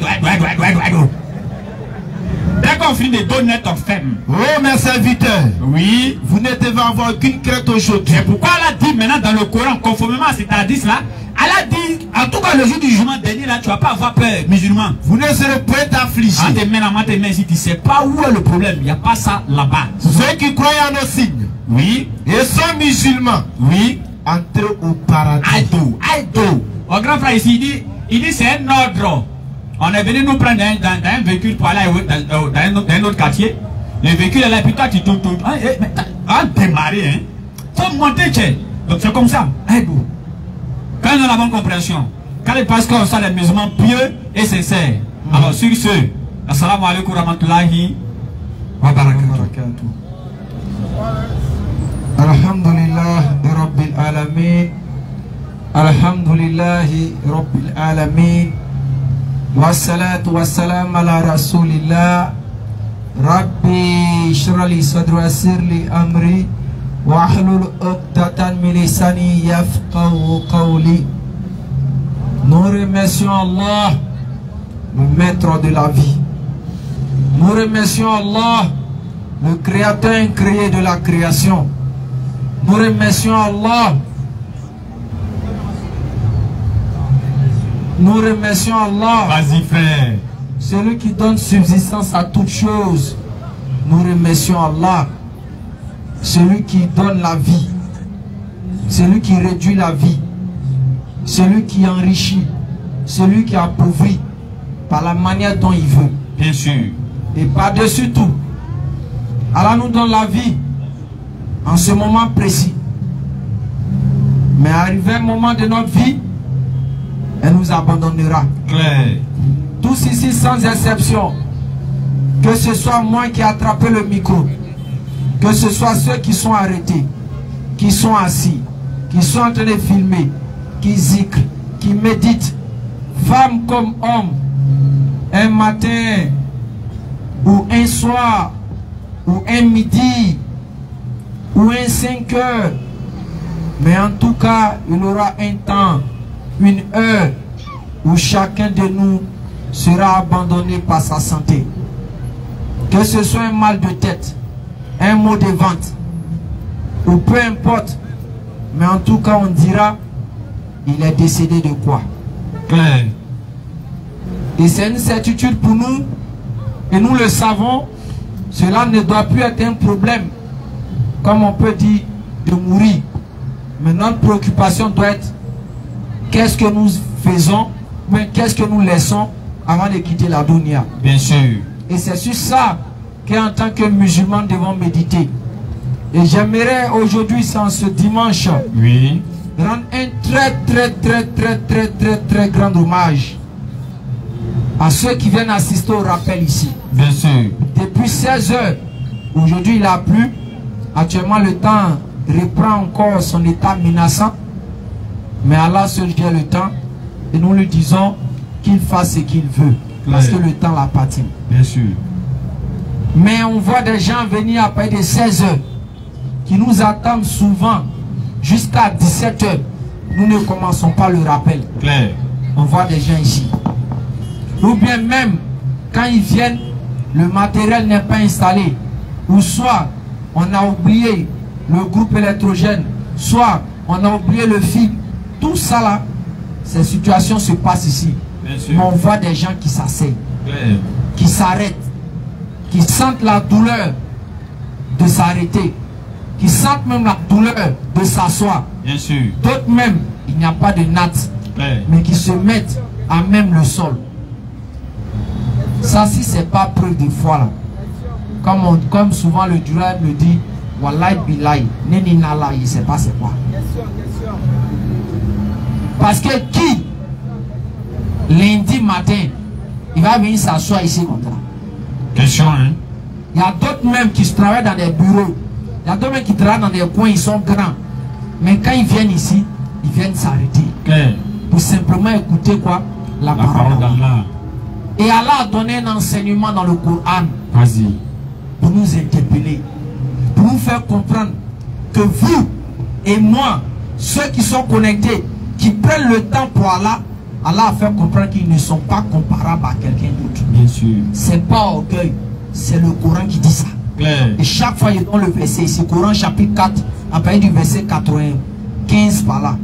Dès qu'on finit de donner ton femme. Oh, mes serviteurs. Oui. Vous ne devez avoir qu'une crainte aujourd'hui. C'est pourquoi Allah dit maintenant dans le Coran, conformément à cet hadith là, Allah dit, en tout cas le jour du jugement dernier là, tu ne vas pas avoir peur, musulman. Vous ne serez point affligés. En tes mains, si tu ne sais pas où est le problème, il n'y a pas ça là-bas. Ceux qui croient en nos signes. Oui. Et sont musulmans. Oui. Entrez au paradis. Aïdo. Au grand frère ici, il dit c'est un ordre. On est venu nous prendre dans un véhicule pour aller dans un autre quartier. Le véhicule est là, puis toi tu tournes. En démarrer, hein. Faut monter, tiens. Donc c'est comme ça. Aïdo. Quand on a la bonne compréhension, quand parce qu'on sent les musulmans pieux et sincères, alors sur ce, Assalamu alaikum rahmatullahi wa barakatuh. Alhamdulillah Rabbil Alamin. Alhamdulillah Rabbil Alamin. Wassalatu wassalam ala Rasulillah. Rabbi shrali sadri wassirli amri wahlul uqdatan min lisani yafqahu qawli. Nous remercions Allah, le maître de la vie. Nous remercions Allah, le créateur incréé de la création. Nous remercions Allah. Nous remercions Allah. Vas-y frère. Celui qui donne subsistance à toutes choses. Nous remercions Allah. Celui qui donne la vie. Celui qui réduit la vie. Celui qui enrichit. Celui qui appauvrit par la manière dont il veut. Bien sûr. Et par-dessus tout, Allah nous donne la vie en ce moment précis. Mais arrivé un moment de notre vie, elle nous abandonnera. Claire. Tous ici sans exception, que ce soit moi qui ai attrapé le micro, que ce soit ceux qui sont arrêtés, qui sont assis, qui sont en train de filmer, qui zikrent, qui méditent, femmes comme hommes, un matin ou un soir ou un midi ou un 5 heures, mais en tout cas il y aura un temps, une heure où chacun de nous sera abandonné par sa santé. Que ce soit un mal de tête, un mot de ventre ou peu importe, mais en tout cas on dira il est décédé de quoi. Claire. Et c'est une certitude pour nous et nous le savons. Cela ne doit plus être un problème, comme on peut dire, de mourir. Mais notre préoccupation doit être qu'est-ce que nous faisons, mais qu'est-ce que nous laissons avant de quitter la dunya. Bien sûr. Et c'est sur ça qu'en tant que musulmans devons méditer. Et j'aimerais aujourd'hui, en ce dimanche, oui, rendre un très grand hommage à ceux qui viennent assister au rappel ici. Bien sûr. Depuis 16 heures, aujourd'hui il a plu. Actuellement le temps reprend encore son état menaçant. Mais Allah seul gère le temps. Et nous lui disons qu'il fasse ce qu'il veut. Parce que le temps l'appartient. Bien sûr. Mais on voit des gens venir après de 16 heures qui nous attendent souvent jusqu'à 17 heures. Nous ne commençons pas le rappel. Claire. On voit des gens ici. Ou bien même quand ils viennent, le matériel n'est pas installé. Ou soit on a oublié le groupe électrogène, soit on a oublié le fil. Tout ça là, ces situations se passent ici. Bien sûr. Mais on voit des gens qui s'asseyent, qui s'arrêtent, qui sentent la douleur de s'arrêter, qui sentent même la douleur de s'asseoir. Bien sûr. D'autres même, il n'y a pas de natte, mais qui se mettent à même le sol. Ça, si c'est pas preuve de foi là, comme souvent le Dura me dit, Wallahi billahi, neni nala, il ne sait pas c'est quoi. Parce que qui, lundi matin, il va venir s'asseoir ici comme ça? Question, hein? Il y a d'autres même qui se travaillent dans des bureaux. Il y a d'autres même qui travaillent dans des coins, ils sont grands. Mais quand ils viennent ici, ils viennent s'arrêter. Pour simplement écouter quoi? La parole d'Allah. Et Allah a donné un enseignement dans le Coran. Vas-y. Pour nous interpeller. Pour nous faire comprendre que vous et moi, ceux qui sont connectés, qui prennent le temps pour Allah, Allah a fait comprendre qu'ils ne sont pas comparables à quelqu'un d'autre. Bien sûr. C'est pas orgueil. C'est le Coran qui dit ça. Claire. Et chaque fois, il donne le verset. C'est Coran chapitre 4, à partir du verset 95 par là.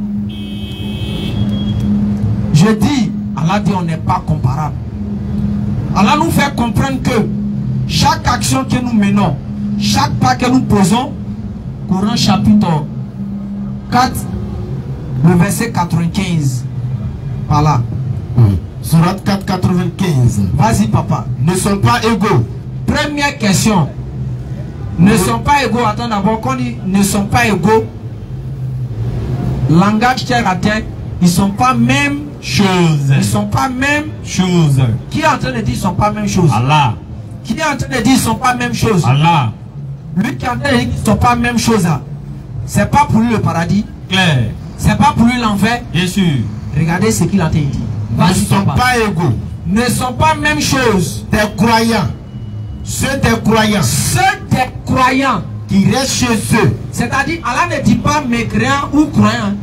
Je dis, Allah dit on n'est pas comparable. Allah nous fait comprendre que chaque action que nous menons, chaque pas que nous posons, Coran chapitre 4, le verset 95 par là. Surat 4, 95. Vas-y papa. Ne sont pas égaux. Première question. Ne sont pas égaux. Attends d'abord, qu'on dit ne sont pas égaux. Langage terre à terre, ils ne sont pas même chose. Ils ne sont pas même chose. Qui est en train de dire ils ne sont pas même chose? Allah. Qui est en train de dire ils ne sont pas même chose? Allah. Lui qui est en train de dire qu'ils ne sont pas même chose, c'est pas pour lui le paradis. Clair. C'est pas pour lui l'enfer. Bien sûr. Regardez ce qu'il a dit. Ne sont pas égaux. Ne sont pas même chose. Des croyants. Ceux des croyants. Ceux des croyants qui restent chez eux. C'est-à-dire, Allah ne dit pas mécréant ou croyant.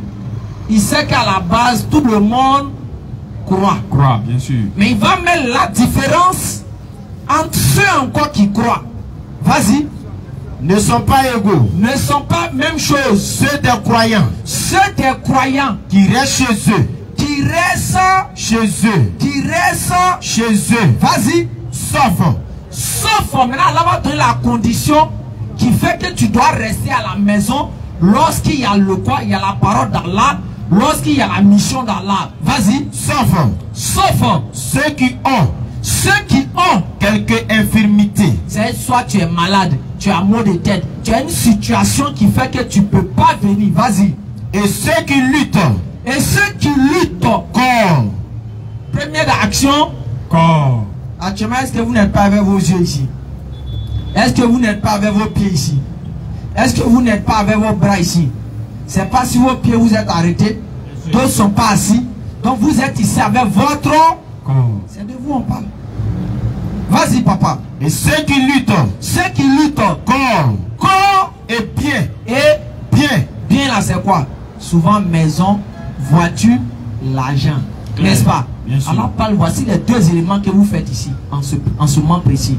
Il sait qu'à la base, tout le monde croit. Croit, bien sûr. Mais il va mettre la différence entre ceux encore qui croient. Vas-y. Ne sont pas égaux. Ne sont pas même chose. Ceux des croyants. Ceux des croyants qui restent chez eux. Qui restent chez eux. Qui restent chez eux. Vas-y. Sauf. Maintenant, Allah va donner la condition qui fait que tu dois rester à la maison lorsqu'il y a le quoi, il y a la parole d'Allah, lorsqu'il y a la mission d'Allah. Vas-y. Sauf ceux qui ont quelque infirmité. C'est soit tu es malade, tu as mal de tête, tu as une situation qui fait que tu ne peux pas venir. Vas-y. Et ceux qui luttent. Corps. Première action. Corps. Actuellement, est-ce que vous n'êtes pas avec vos yeux ici? Est-ce que vous n'êtes pas avec vos pieds ici? Est-ce que vous n'êtes pas avec vos bras ici? C'est pas si vos pieds vous êtes arrêtés. D'autres ne sont pas assis. Donc vous êtes ici avec votre corps. C'est de vous on parle. Vas-y papa. Et ceux qui luttent. Corps et pieds. Bien là c'est quoi? Souvent maison, voiture, l'argent. N'est-ce pas? Alors parle, voici les deux éléments que vous faites ici, en ce moment précis.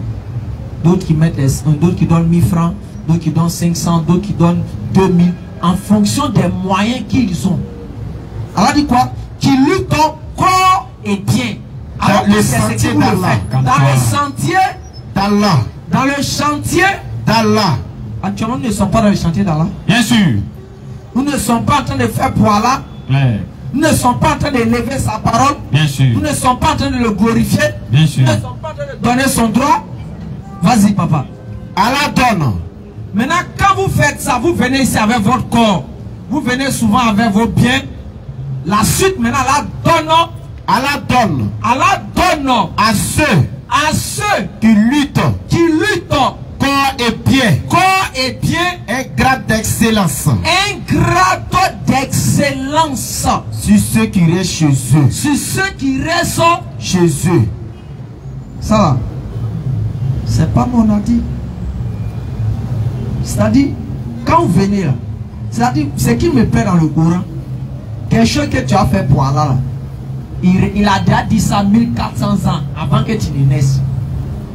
D'autres qui mettent d'autres qui donnent 1000 francs, d'autres qui donnent 500, d'autres qui donnent 2000, en fonction des moyens qu'ils ont. Alors dit quoi? Qui luttent corps et bien. Alors dans le sentier d'Allah. Dans le chantier d'Allah. Actuellement, nous ne sommes pas dans le chantier d'Allah. Bien sûr. Nous ne sommes pas en train de faire pour Allah. Nous ne sommes pas en train d'élever sa parole. Bien sûr. Nous ne sommes pas en train de le glorifier. Bien sûr. Nous ne sommes pas en train de donner son droit. Vas-y, papa. Allah donne. Maintenant, quand vous faites ça, vous venez ici avec votre corps. Vous venez souvent avec vos biens. La suite, maintenant, Allah donne à ceux qui luttent. Corps et pied. Un grade d'excellence. Sur ceux qui restent chez eux. Ça là, c'est pas mon avis. C'est-à-dire, quand vous venez là, c'est-à-dire, ce qui me plaît dans le Coran, quelque chose que tu as fait pour Allah là, il a déjà dit ça 1400 ans avant que tu ne naisses.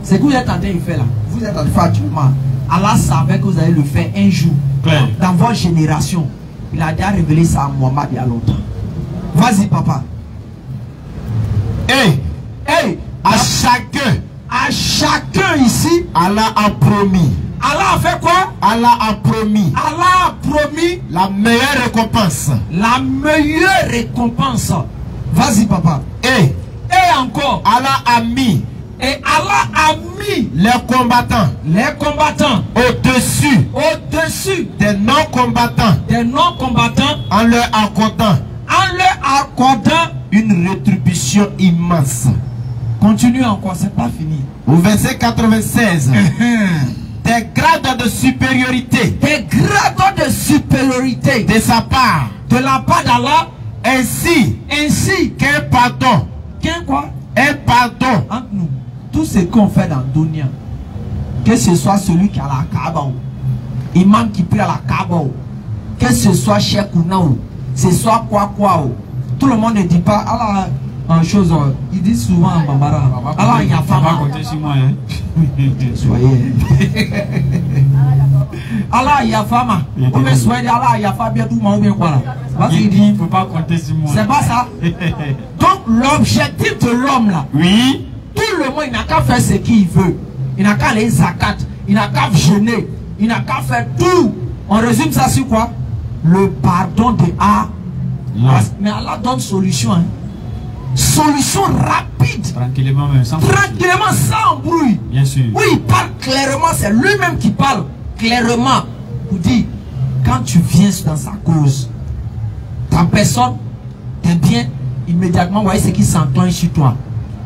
Ce que vous êtes en train de faire là, vous êtes en train de faire actuellement, Allah savait que vous allez le faire un jour. Dans votre génération. Il a déjà révélé ça à Mohammed il y a longtemps. Vas-y papa. À chacun ici, Allah a promis. Allah a fait quoi? Allah a promis la meilleure récompense. Vas-y papa. Et encore, Allah a mis les combattants au-dessus des non-combattants en leur accordant une rétribution immense. Continue encore, c'est pas fini. Au verset 96. Des grades de supériorité. De sa part. De la part d'Allah. Ainsi qu'un pardon. Un pardon. Entre nous, tout ce qu'on fait dans le dunya, que ce soit celui qui a la Kaaba, imam qui prie à la Kaaba, que ce soit Cheikh Kouna, ce soit quoi, tout le monde ne dit pas Allah en chose, il dit souvent en Bambara, Allah il y a fama. Soyez. Allah il y a fama. Ou bien soyez Allah il y a fama bien tout le monde bien quoi là. Il dit il ne faut pas compter sur moi. C'est pas ça. Donc l'objectif de l'homme là. Oui. Tout le monde il n'a qu'à faire ce qu'il veut. Il n'a qu'à aller zakat. Il n'a qu'à jeûner. Il n'a qu'à faire tout. On résume ça sur quoi? Le pardon de Allah. Mais Allah donne solution. Hein. Solution rapide. Tranquillement même sans embrouille. Bien sûr. Oui, il parle clairement. C'est lui-même qui parle clairement. Vous dit, quand tu viens dans sa cause, ta personne, tes biens, immédiatement, vous voyez ce qui s'enclenche sur toi.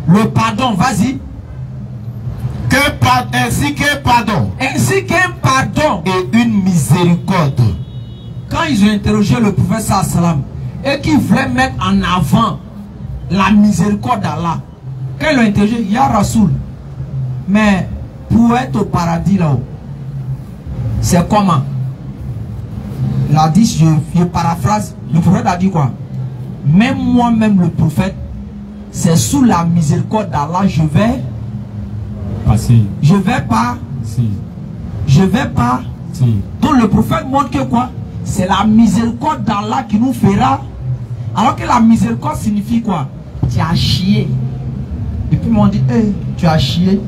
Le pardon, vas-y. Ainsi qu'un pardon. Ainsi qu'un pardon. Et une miséricorde. Quand ils ont interrogé le prophète sallam et qu'ils voulaient mettre en avant la miséricorde d'Allah, quand ils l'ont interrogé, Ya Rasoul, mais pour être au paradis là-haut, c'est comment? Il a dit, je paraphrase, le prophète a dit quoi? Même moi-même le prophète, c'est sous la miséricorde d'Allah, je vais passer. Je vais pas. Si. Je vais pas. Si. Donc le prophète montre que quoi? C'est la miséricorde d'Allah qui nous fera. Alors que la miséricorde signifie quoi? Tu as chié. Et puis ils m'ont dit, hey, tu as chié,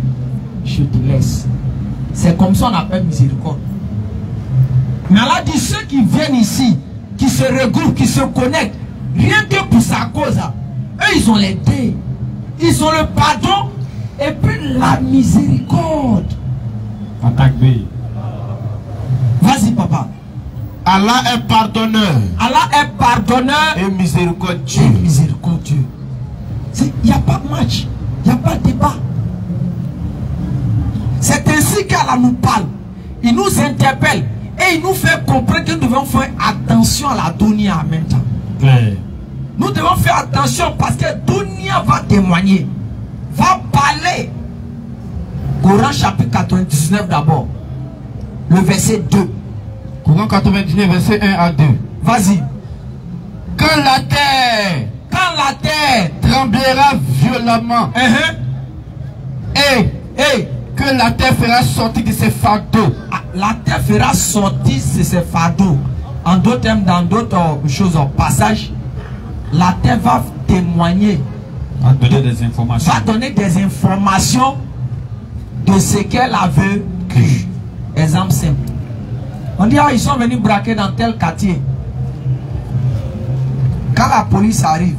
je te laisse. C'est comme ça qu'on appelle miséricorde. Mais Allah dit, ceux qui viennent ici, qui se regroupent, qui se connectent, rien que pour sa cause, eux ils ont les dés. Ils ont le pardon et puis la miséricorde. Attaque B. Vas-y papa. Allah est pardonneur. Allah est pardonneur et miséricordieux. Et miséricordieux. Il n'y a pas de match. Il n'y a pas de débat. C'est ainsi qu'Allah nous parle. Il nous interpelle. Et il nous fait comprendre que nous devons faire attention à la dunya en même temps. Claire. Nous devons faire attention parce que dunya va témoigner. Va parler. Coran chapitre 99 d'abord. Le verset 2. Coran 99 verset 1 à 2. Vas-y. Quand la terre tremblera violemment et que la terre fera sortir de ses fardeaux. La terre fera sortir de ses fardeaux. En d'autres termes, dans d'autres choses, en passage, la terre va témoigner. Va donner des informations. Va donner des informations de ce qu'elle avait cru. Exemple simple. On dit, ah, ils sont venus braquer dans tel quartier. Quand la police arrive,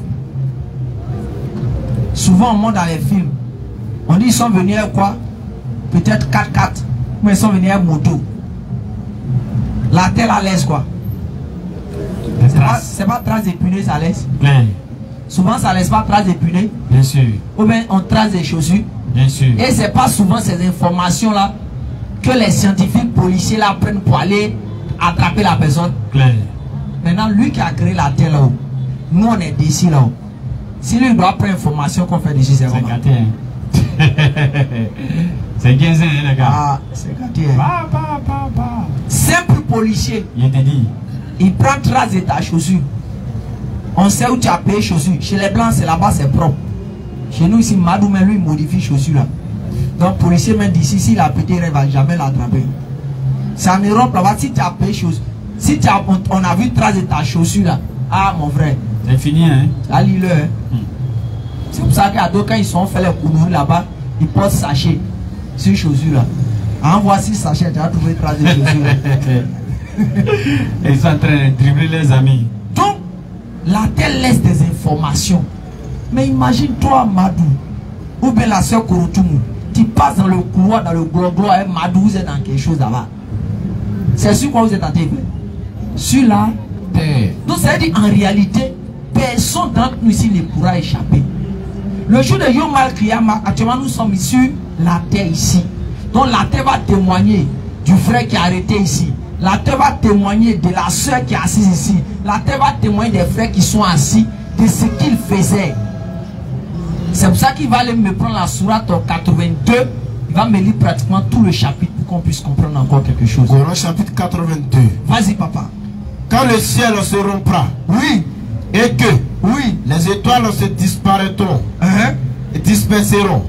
souvent on monte dans les films. On dit, ils sont venus à quoi? Peut-être 4x4. Mais ils sont venus à moto. La terre la laisse quoi? C'est pas trace d'épineux, ça laisse. Bien. Souvent ça laisse pas trace d'épineux. Bien sûr. Ou bien on trace des chaussures. Bien sûr. Et c'est pas souvent ces informations là que les scientifiques policiers là prennent pour aller attraper la personne. Claire. Maintenant lui qui a créé la terre là-haut, nous on est d'ici là-haut. Si lui doit prendre information qu'on fait d'ici, c'est comment? Gâté, hein. C'est gazé, hein, les gars. Ah, c'est gâté. Bah. Simple policier. Il te dit. Il prend trace de ta chaussure. On sait où tu as payé chaussure. Chez les blancs, c'est là-bas, c'est propre. Chez nous ici, Madou, mais lui, il modifie chaussure là. Donc, policier, même d'ici, s'il a pété, il ne va jamais l'attraper. C'est en Europe là-bas, si tu as payé chaussure. Si on a vu trace de ta chaussure là. Ah, mon frère. C'est fini, hein. Allez-le. Hein. C'est pour ça qu'à d'autres, quand ils sont fait les couleurs là-bas, ils portent sachet sur chaussure là. En voici sachet, tu as trouvé trace de chaussure là. Ils sont en train de dribbler les amis. Donc, la terre laisse des informations. Mais imagine-toi, Madou, ou bien la soeur Korotoumou, tu passes dans le couloir, dans le gloire, et Madou, vous êtes dans quelque chose là-bas. C'est sur quoi vous êtes en train de faire? Sur la terre. Donc, ça veut dire en réalité, personne d'entre nous ici ne pourra échapper. Le jour de Yom Al-Kiyama, actuellement nous sommes sur la terre ici. Donc la terre va témoigner du frère qui est arrêté ici. La terre va témoigner de la soeur qui est assise ici. La terre va témoigner des frères qui sont assis, de ce qu'ils faisaient. C'est pour ça qu'il va aller me prendre la sourate 82. Il va me lire pratiquement tout le chapitre pour qu'on puisse comprendre encore quelque chose. Coran chapitre 82. Vas-y papa. Quand le ciel se rompra, oui, et que, oui, les étoiles se disparaîtront, et disperseront,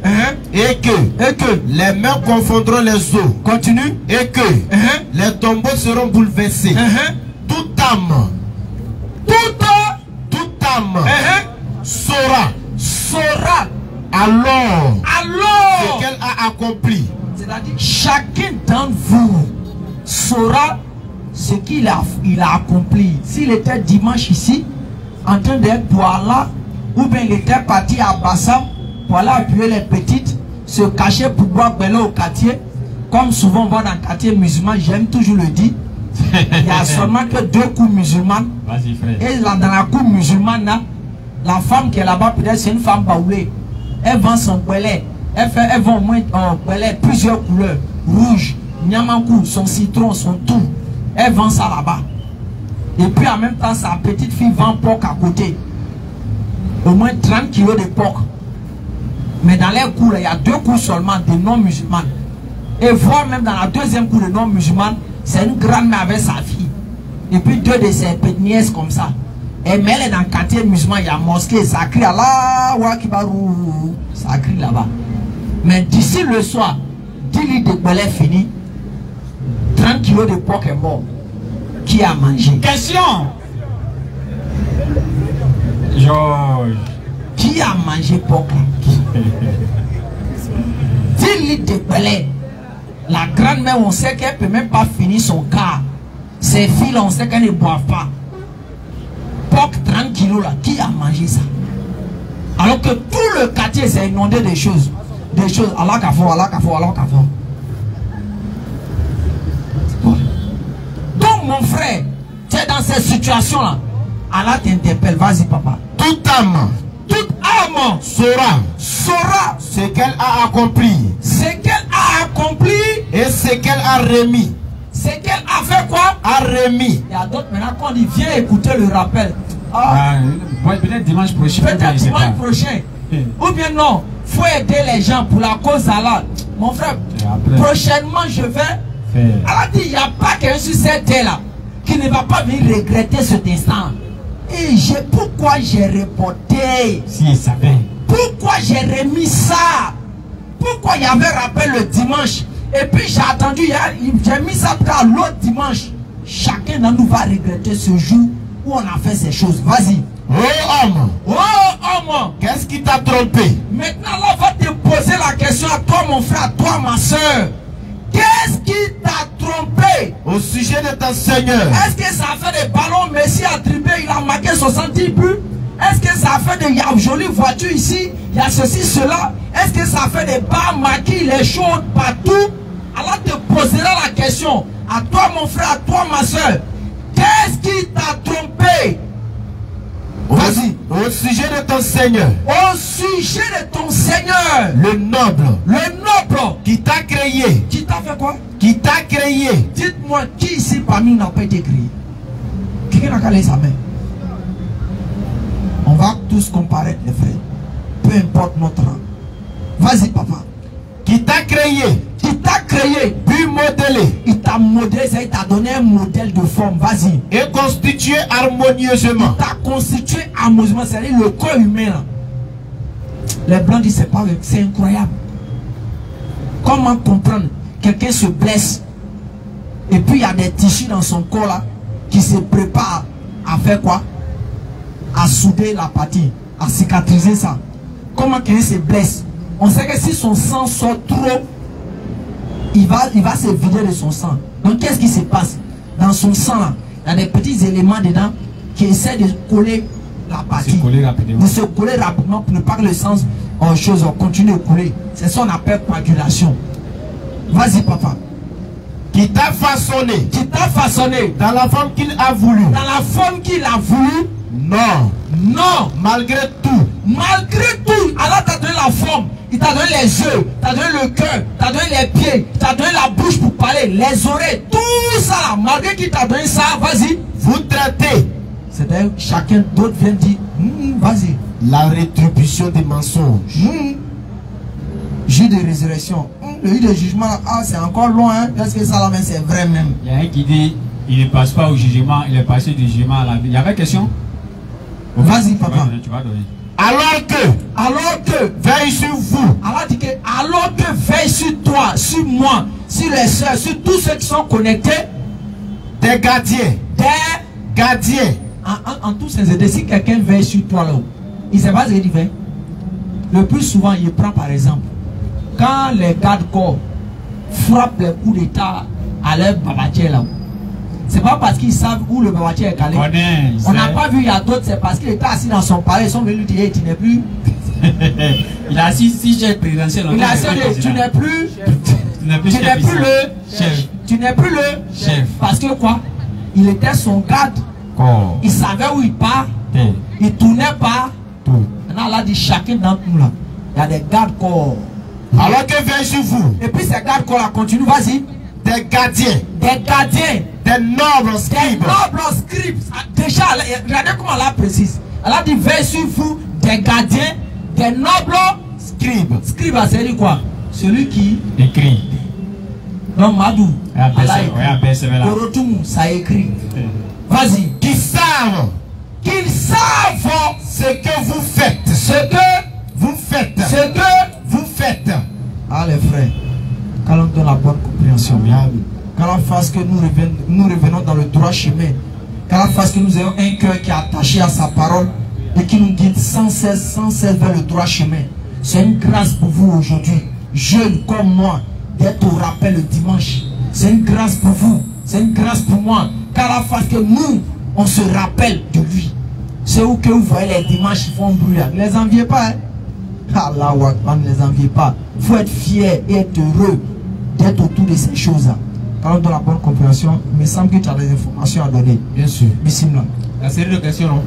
et que les mers confondront les eaux, continue, et que les tombeaux seront bouleversés. Toute âme saura alors ce qu'elle a accompli. C'est-à-dire chacun d'entre vous saura ce qu'il a accompli. S'il était dimanche ici, en train d'être pour Allah, ou bien il était parti à Bassam pour aller appuyer les petites, se cacher pour boire bello au quartier, comme souvent on voit dans le quartier musulman, j'aime toujours le dire. Il y a seulement que 2 coups musulmanes. Vas-y frère. Et là, dans la cour musulmane, là, La femme qui est là-bas, peut-être c'est une femme baoulée. Elle vend son bellet. Elle vend au moins bellet, plusieurs couleurs. Rouge, niamankou, son citron, son tout. Elle vend ça là-bas. Et puis en même temps, sa petite fille vend porc à côté. Au moins 30 kilos de porc. Mais dans les cours, il y a 2 cours seulement de non-musulmans. Et voire même dans la deuxième cour de non-musulmans, c'est une grand-mère avec sa fille. Et puis 2 de ses petites nièces comme ça. Et mais elle est dans le quartier musulman, il y a mosquée, ça crie Allah, Wakibarou, ça crie là-bas. Mais d'ici le soir, 10 litres de belait fini, 30 kilos de porc est mort. Qui a mangé? Question. Georges. Qui a mangé porc là? 10 litres de belait. La grand-mère, on sait qu'elle ne peut même pas finir son quart. Ses filles, on sait qu'elles ne boivent pas. Porc 30 kilos là, qui a mangé ça? Alors que tout le quartier s'est inondé des choses. Des choses. Allah kafo, Allah kafo, Allah kafo. Donc mon frère, tu es dans cette situation là. Allah t'interpelle, vas-y papa. Toute âme saura ce qu'elle a accompli. Ce qu'elle a accompli. Et ce qu'elle a remis. Ce qu'elle a fait quoi? A remis. Il y a d'autres maintenant quand il vient écouter le rappel. Peut-être dimanche prochain. Peut-être dimanche prochain. Ou bien non, il faut aider les gens pour la cause Allah. Mon frère, prochainement je vais. Allah dit, il n'y a pas qu'un sur cette terre là qui ne va pas venir regretter cet instant. Et pourquoi j'ai reporté? Si il savait. Pourquoi j'ai remis ça? Pourquoi il y avait rappel le dimanche? Et puis j'ai attendu, j'ai mis ça à l'autre dimanche. Chacun d'entre nous va regretter ce jour où on a fait ces choses. Vas-y. Oh homme. Oh homme. Qu'est-ce qui t'a trompé? Maintenant là, on va te poser la question à toi mon frère, à toi ma soeur. Qu'est-ce qui t'a trompé? Au sujet de ton Seigneur. Est-ce que ça a fait des ballons Messi attribué, il a marqué 70 buts? Est-ce que ça a fait des jolies voitures ici? Il y a ceci, cela. Est-ce que ça a fait des bars maquis, les choses partout? Alors te posera la question. À toi mon frère, à toi ma soeur. Qu'est-ce qui t'a trompé? Vas-y. Au sujet de ton Seigneur. Au sujet de ton Seigneur. Le noble. Le noble. Qui t'a créé. Qui t'a fait quoi? Qui t'a créé. Dites-moi, qui ici parmi nous n'a pas été créé? Qui n'a calé sa main? On va tous comparaître les frères. Peu importe notre rang. Vas-y papa. Qui t'a créé. Qui t'a créé. Puis modélé. Il t'a modélé, il t'a donné un modèle de forme. Vas-y. Et constitué harmonieusement. Il t'a constitué harmonieusement. C'est-à-dire le corps humain là. Les blancs disent c'est pas vrai. C'est incroyable. Comment comprendre? Quelqu'un se blesse. Et puis il y a des tissus dans son corps là. Qui se préparent à faire quoi? À souder la partie. À cicatriser ça. Comment quelqu'un se blesse? On sait que si son sang sort trop, il va se vider de son sang. Donc qu'est-ce qui se passe? Dans son sang là, il y a des petits éléments dedans qui essaient de coller la partie. De se coller rapidement pour ne pas que le sang continue de couler. C'est ça qu'on appelle coagulation. Vas-y papa. Qui t'a façonné. Qui t'a façonné. Dans la forme qu'il a voulu. Dans la forme qu'il a voulu. Non. Non. Malgré tout. Malgré tout. Allah t'a donné la forme. Il t'a donné les yeux. T'a donné le cœur. T'a donné les pieds. T'a donné la bouche pour parler. Les oreilles. Tout ça là. Malgré qu'il t'a donné ça. Vas-y. Vous traitez. C'est-à-dire chacun d'autre vient dire. Vas-y. La rétribution des mensonges. Jour de résurrection. Le jour de jugement. Ah, c'est encore loin. Est-ce que ça là même c'est vrai même? Il y a un qui dit il ne passe pas au jugement. Il est passé du jugement à la vie. Il y avait question? Vas-y papa. Tu vas donner. Alors que veille sur vous. Allah dit que alors que veille sur toi, sur moi, sur les soeurs, sur tous ceux qui sont connectés. Des gardiens. Des gardiens. En tous ces aides, si quelqu'un veille sur toi là-haut, il ne sait pas ce qu'il fait. Le plus souvent, il prend par exemple, quand les gardes-corps frappent les coups d'état à leur babatier là-haut. C'est pas parce qu'ils savent où le babatier est calé. On n'a pas vu, il y a d'autres, c'est parce qu'il était assis dans son palais, ils sont venus lui dire, hey, tu n'es plus. Il a assis si j'ai présidentiel. Il a assis, tu n'es plus. Tu n'es plus le chef. Parce que quoi? Il était son garde. Il savait où il part. Il tournait pas. Maintenant, Allah dit chacun d'entre nous là, il y a des gardes-corps. Alors que vient sur vous. Et puis ces gardes-corps là continuent, vas-y. Des gardiens. Des gardiens. Des nobles scribes. Des nobles scribes. Déjà, regardez comment Allah précise. Allah dit veille sur vous des gardiens, des nobles scribes. Scribe, c'est dire quoi? Celui qui écrit. Non, Madou. Allah écrit. Ça écrit. Vas-y. Qui savent. Qu'ils savent ce que vous faites. Ce que vous faites. Ce que vous faites. Ah les frères, qu'Allah donne la bonne compréhension. Qu'Allah fasse que nous revenons dans le droit chemin. Qu'Allah fasse que nous ayons un cœur qui est attaché à sa parole et qui nous guide sans cesse vers le droit chemin. C'est une grâce pour vous aujourd'hui, jeunes comme moi, d'être au rappel le dimanche. C'est une grâce pour vous, c'est une grâce pour moi. Qu'Allah fasse que nous, on se rappelle de lui. C'est où que vous voyez les dimanches, ils font bruit. Ne les enviez pas. Hein? Allah Akbar, ne les enviez pas. Il faut être fier et être heureux d'être autour de ces choses-là. Quand on donne la bonne compréhension, il me semble que tu as des informations à donner. Bien sûr. Bismillah. La série de questions, non?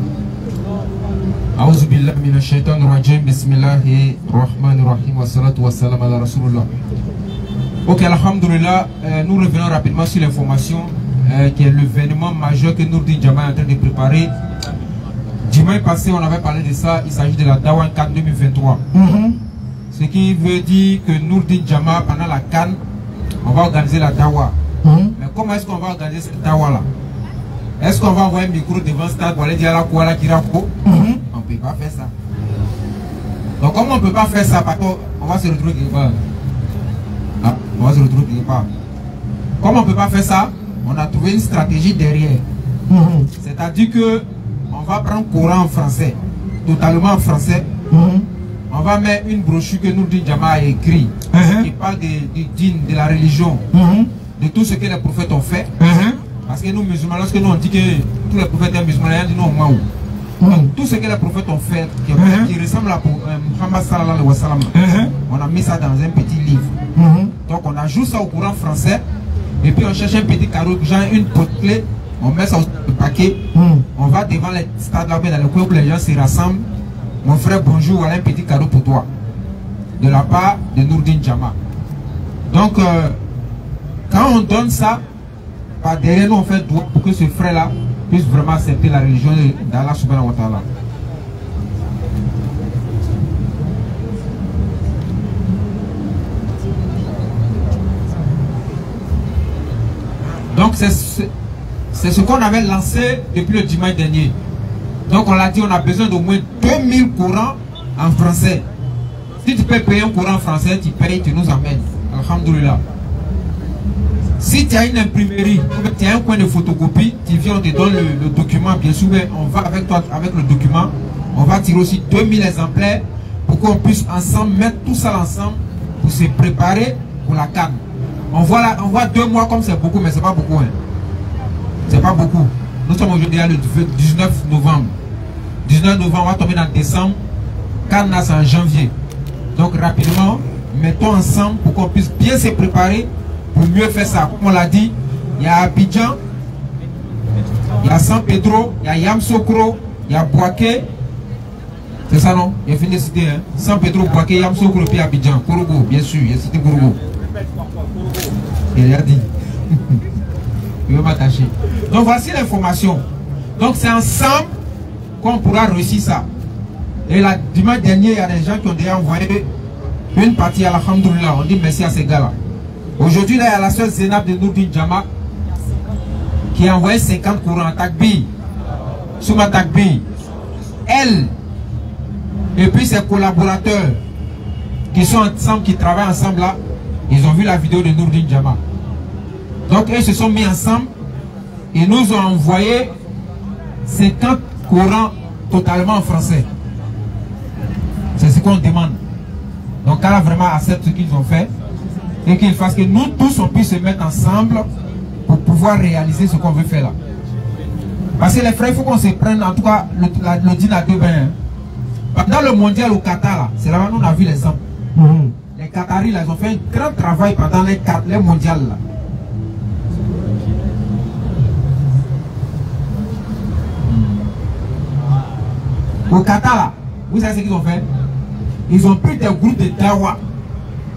A'udhu billahi minash shaitanir rajim. Bismillahir rahmanir rahim. Wa salatu wa salam ala rasulullah. Ok, alhamdulillah, nous revenons rapidement sur l'information qui est l'événement majeur que Nourdine Jama est en train de préparer. Dimanche passé, on avait parlé de ça. Il s'agit de la Dawa Cannes 2023. Ce qui veut dire que Nourdine Jama, pendant la Cannes, on va organiser la Dawa. Mais comment est-ce qu'on va organiser cette Dawa-là? Est-ce qu'on va envoyer un micro devant le stade pour aller dire à la Kouala Kirako? On ne peut pas faire ça. Donc, comme on ne peut pas faire ça, parce qu'on va se retrouver quelque part. Ah, on va se retrouver quelque part. Comme on ne peut pas faire ça, on a trouvé une stratégie derrière. C'est-à-dire que on va prendre Coran en français, totalement en français. On va mettre une brochure que Nourdine Jama a écrit, qui parle du dîne, de la religion, de tout ce que les prophètes ont fait. Parce que nous musulmans, lorsque nous on dit que tous les prophètes sont musulmans, on dit non, moi. Donc tout ce que les prophètes ont fait, qui ressemble à Muhammad sallallahu alayhi wa sallam, on a mis ça dans un petit livre. Donc on ajoute ça au Coran français, et puis on cherche un petit carreau, genre une porte-clé, on met ça au paquet, on va devant les stades là, dans le coin où les gens se rassemblent. Mon frère, bonjour, voilà un petit cadeau pour toi. De la part de Nourdine Jama. Donc, quand on donne ça, par derrière nous, on fait droit pour que ce frère-là puisse vraiment accepter la religion d'Allah subhanahu wa ta'ala. Donc, c'est ce qu'on avait lancé depuis le dimanche dernier. Donc on l'a dit, on a besoin d'au moins 2000 courants en français. Si tu peux payer un courant en français, tu payes, tu nous amènes. Alhamdulillah. Si tu as une imprimerie, tu as un coin de photocopie, tu viens, on te donne le document, bien sûr, on va avec toi, avec le document, on va tirer aussi 2000 exemplaires pour qu'on puisse ensemble mettre tout ça ensemble pour se préparer pour la Cannes. On voit 2 mois comme c'est beaucoup, mais c'est pas beaucoup. Hein. C'est pas beaucoup. Nous sommes aujourd'hui le 19 novembre. 19 novembre, on va tomber dans décembre. Cannes, c'est en janvier. Donc rapidement, mettons ensemble pour qu'on puisse bien se préparer pour mieux faire ça. Comme on l'a dit, il y a Abidjan, il y a San Pedro, il y a Yamsokro, il y a Boaké. C'est ça non? Il y a fini de citer. Hein? San Pedro, Boaké, Yamsokro, puis Abidjan. Korogo, bien sûr, il y a cité Korogo. Il a dit. Il va m'attacher. Donc voici l'information. Donc c'est ensemble qu'on pourra réussir ça. Et la dimanche dernier, il y a des gens qui ont déjà envoyé une partie à l'Alhamdulillah. On dit merci à ces gars-là. Aujourd'hui, là, il y a la seule Zénab de Nourdine Jama qui a envoyé 50 courants à Takbi. Souma Takbi. Elle et puis ses collaborateurs qui sont ensemble, qui travaillent ensemble là, ils ont vu la vidéo de Nourdine Jama. Donc ils se sont mis ensemble et nous ont envoyé 50 courants totalement en français. C'est ce qu'on demande. Donc Allah vraiment accepte ce qu'ils ont fait et qu'il fasse que nous tous on puisse se mettre ensemble pour pouvoir réaliser ce qu'on veut faire là. Parce que les frères, il faut qu'on se prenne en tout cas le dîner à 2 bains. Pendant le mondial au Qatar là, c'est là où on a vu l'exemple. Les Qataris là, ils ont fait un grand travail pendant les mondiales là. Au Qatar là, Vous savez ce qu'ils ont fait? Ils ont pris des groupes de dawa.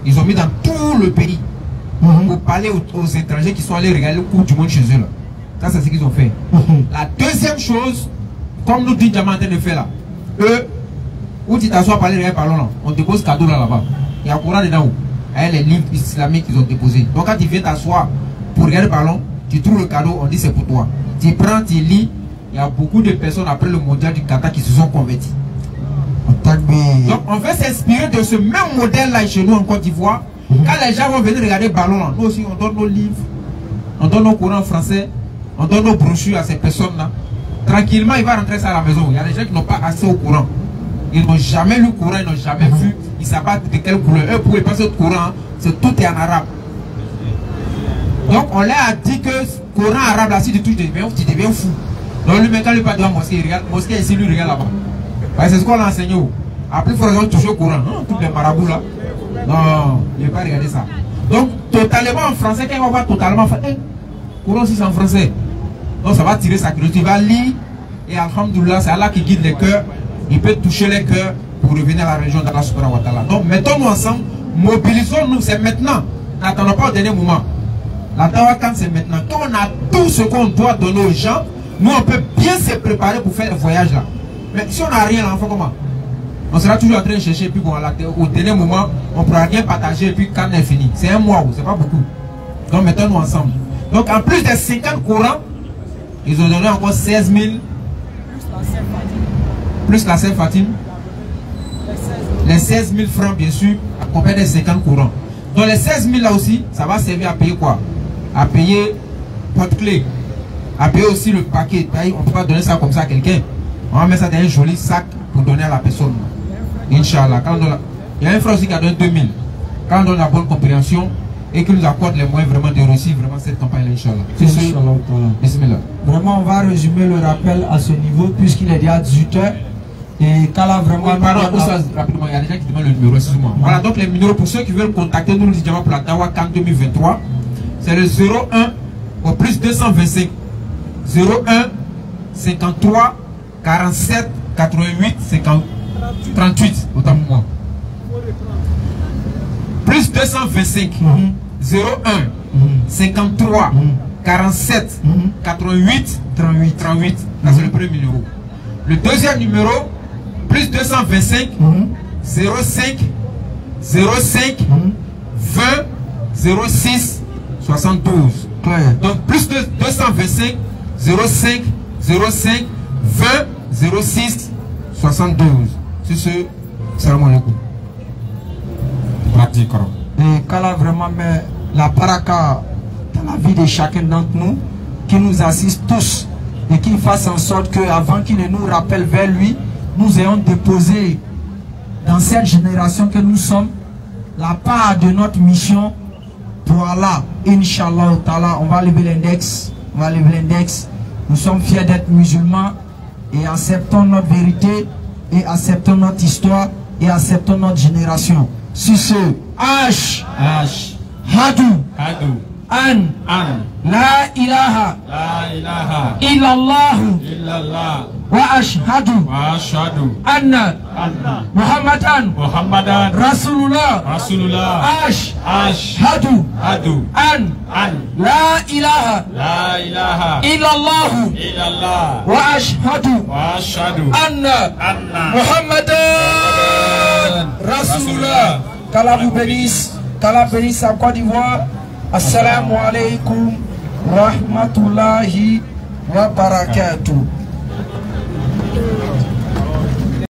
Ils ont mis dans tout le pays pour parler aux étrangers qui sont allés regarder le cours du monde chez eux. Là. Ça, c'est ce qu'ils ont fait. La deuxième chose, comme nous dit Diamant en train de faire là, eux, où tu t'assois parler, regarde, parlons là. On dépose cadeau là-bas. Il y a un Coran dedans. Il y a les livres islamiques qu'ils ont déposés. Donc quand tu viens t'asseoir pour regarder parlons, tu trouves le cadeau, on dit c'est pour toi. Tu prends, tu lis. Il y a beaucoup de personnes après le mondial du Qatar qui se sont converties. Donc on veut s'inspirer de ce même modèle là chez nous en Côte d'Ivoire. Quand les gens vont venir regarder ballon là, nous aussi on donne nos livres, on donne nos courants français, on donne nos brochures à ces personnes là. Tranquillement il va rentrer ça à la maison. Il y a des gens qui n'ont pas accès au courant. Ils n'ont jamais lu le courant, ils n'ont jamais vu. Ils ne savent pas de quelle couleur. Eux pour passer au courant, c'est tout est en arabe. Donc on leur a dit que courant arabe là si tu touches tu deviens fou. Donc lui, même quand il pas devant la mosquée, il regarde, mosquée ici, lui, il regarde là-bas. C'est ce qu'on a enseigné. Après, il faut raison toucher au courant. Tous les marabouts là. Non, il ne va pas regarder ça. Donc, totalement en français, quand il va voir totalement en français, courant aussi c'est en français. Donc, ça va tirer sa curiosité. Il va lire, et alhamdoulilah, c'est Allah qui guide les cœurs. Il peut toucher les cœurs pour revenir à la région d'Allah subhanahu wa ta'ala. Donc, mettons-nous ensemble, mobilisons-nous, c'est maintenant. N'attendons pas au dernier moment. La dawa quand c'est maintenant. Quand on a tout ce qu'on doit donner aux gens, nous, on peut bien se préparer pour faire le voyage là. Mais si on n'a rien là, on fait comment? On sera toujours en train de chercher, et puis bon, au dernier moment, on ne pourra rien partager, et puis quand on est fini. C'est un mois, c'est pas beaucoup. Donc, mettons-nous ensemble. Donc, en plus des 50 courants, ils ont donné encore 16 000. Plus la Saint-Fatim. Les 16 000 francs, bien sûr, accompagnés des 50 courants. Donc, les 16 000 là aussi, ça va servir à payer quoi? À payer porte-clés. À payer aussi le paquet. On ne peut pas donner ça comme ça à quelqu'un. On va mettre ça dans un joli sac pour donner à la personne. Inch'Allah. Il y a un frère aussi qui a donné 2000. Quand on donne la bonne compréhension et qu'il nous accorde les moyens vraiment de réussir vraiment cette campagne, Inch'Allah. Bismillah. Vraiment, on va résumer le rappel à ce niveau puisqu'il est déjà 18h. Et Kala vraiment. Pardon, pour ça, rapidement, il y a des gens qui demandent le numéro, excusez-moi. Voilà, donc les numéros pour ceux qui veulent contacter nous, nous pour la Dawa Camp 2023, c'est le 01 au plus 225. 01 53 47 88 50 38 autant pour moi. Plus 225 01 53 47 88 38. Ça c'est le premier numéro. Le deuxième numéro plus 225 05 05 20 06 72. Donc plus de 225 05 05 20 06 72. C'est ce. Salam alaikum. Et qu'Allah vraiment met la baraka dans la vie de chacun d'entre nous, qui nous assiste tous et qui fasse en sorte qu'avant qu'il ne nous rappelle vers lui, nous ayons déposé dans cette génération que nous sommes la part de notre mission pour Allah. Inch'Allah ta'ala, on va lever l'index. On va lever l'index. Nous sommes fiers d'être musulmans et acceptons notre vérité et acceptons notre histoire et acceptons notre génération. Sur ce, H Hadou An La ilaha illallah wa ashhadu anna Muhammadan Rasulullah ashhadu an la ilaha illallah wa ashhadu anna Muhammadan Rasulullah. Qu'Allah vous bénisse, qu'Allah bénisse en Côte d'Ivoire. Assalamu alaikum wa rahmatullahi wa barakatuh.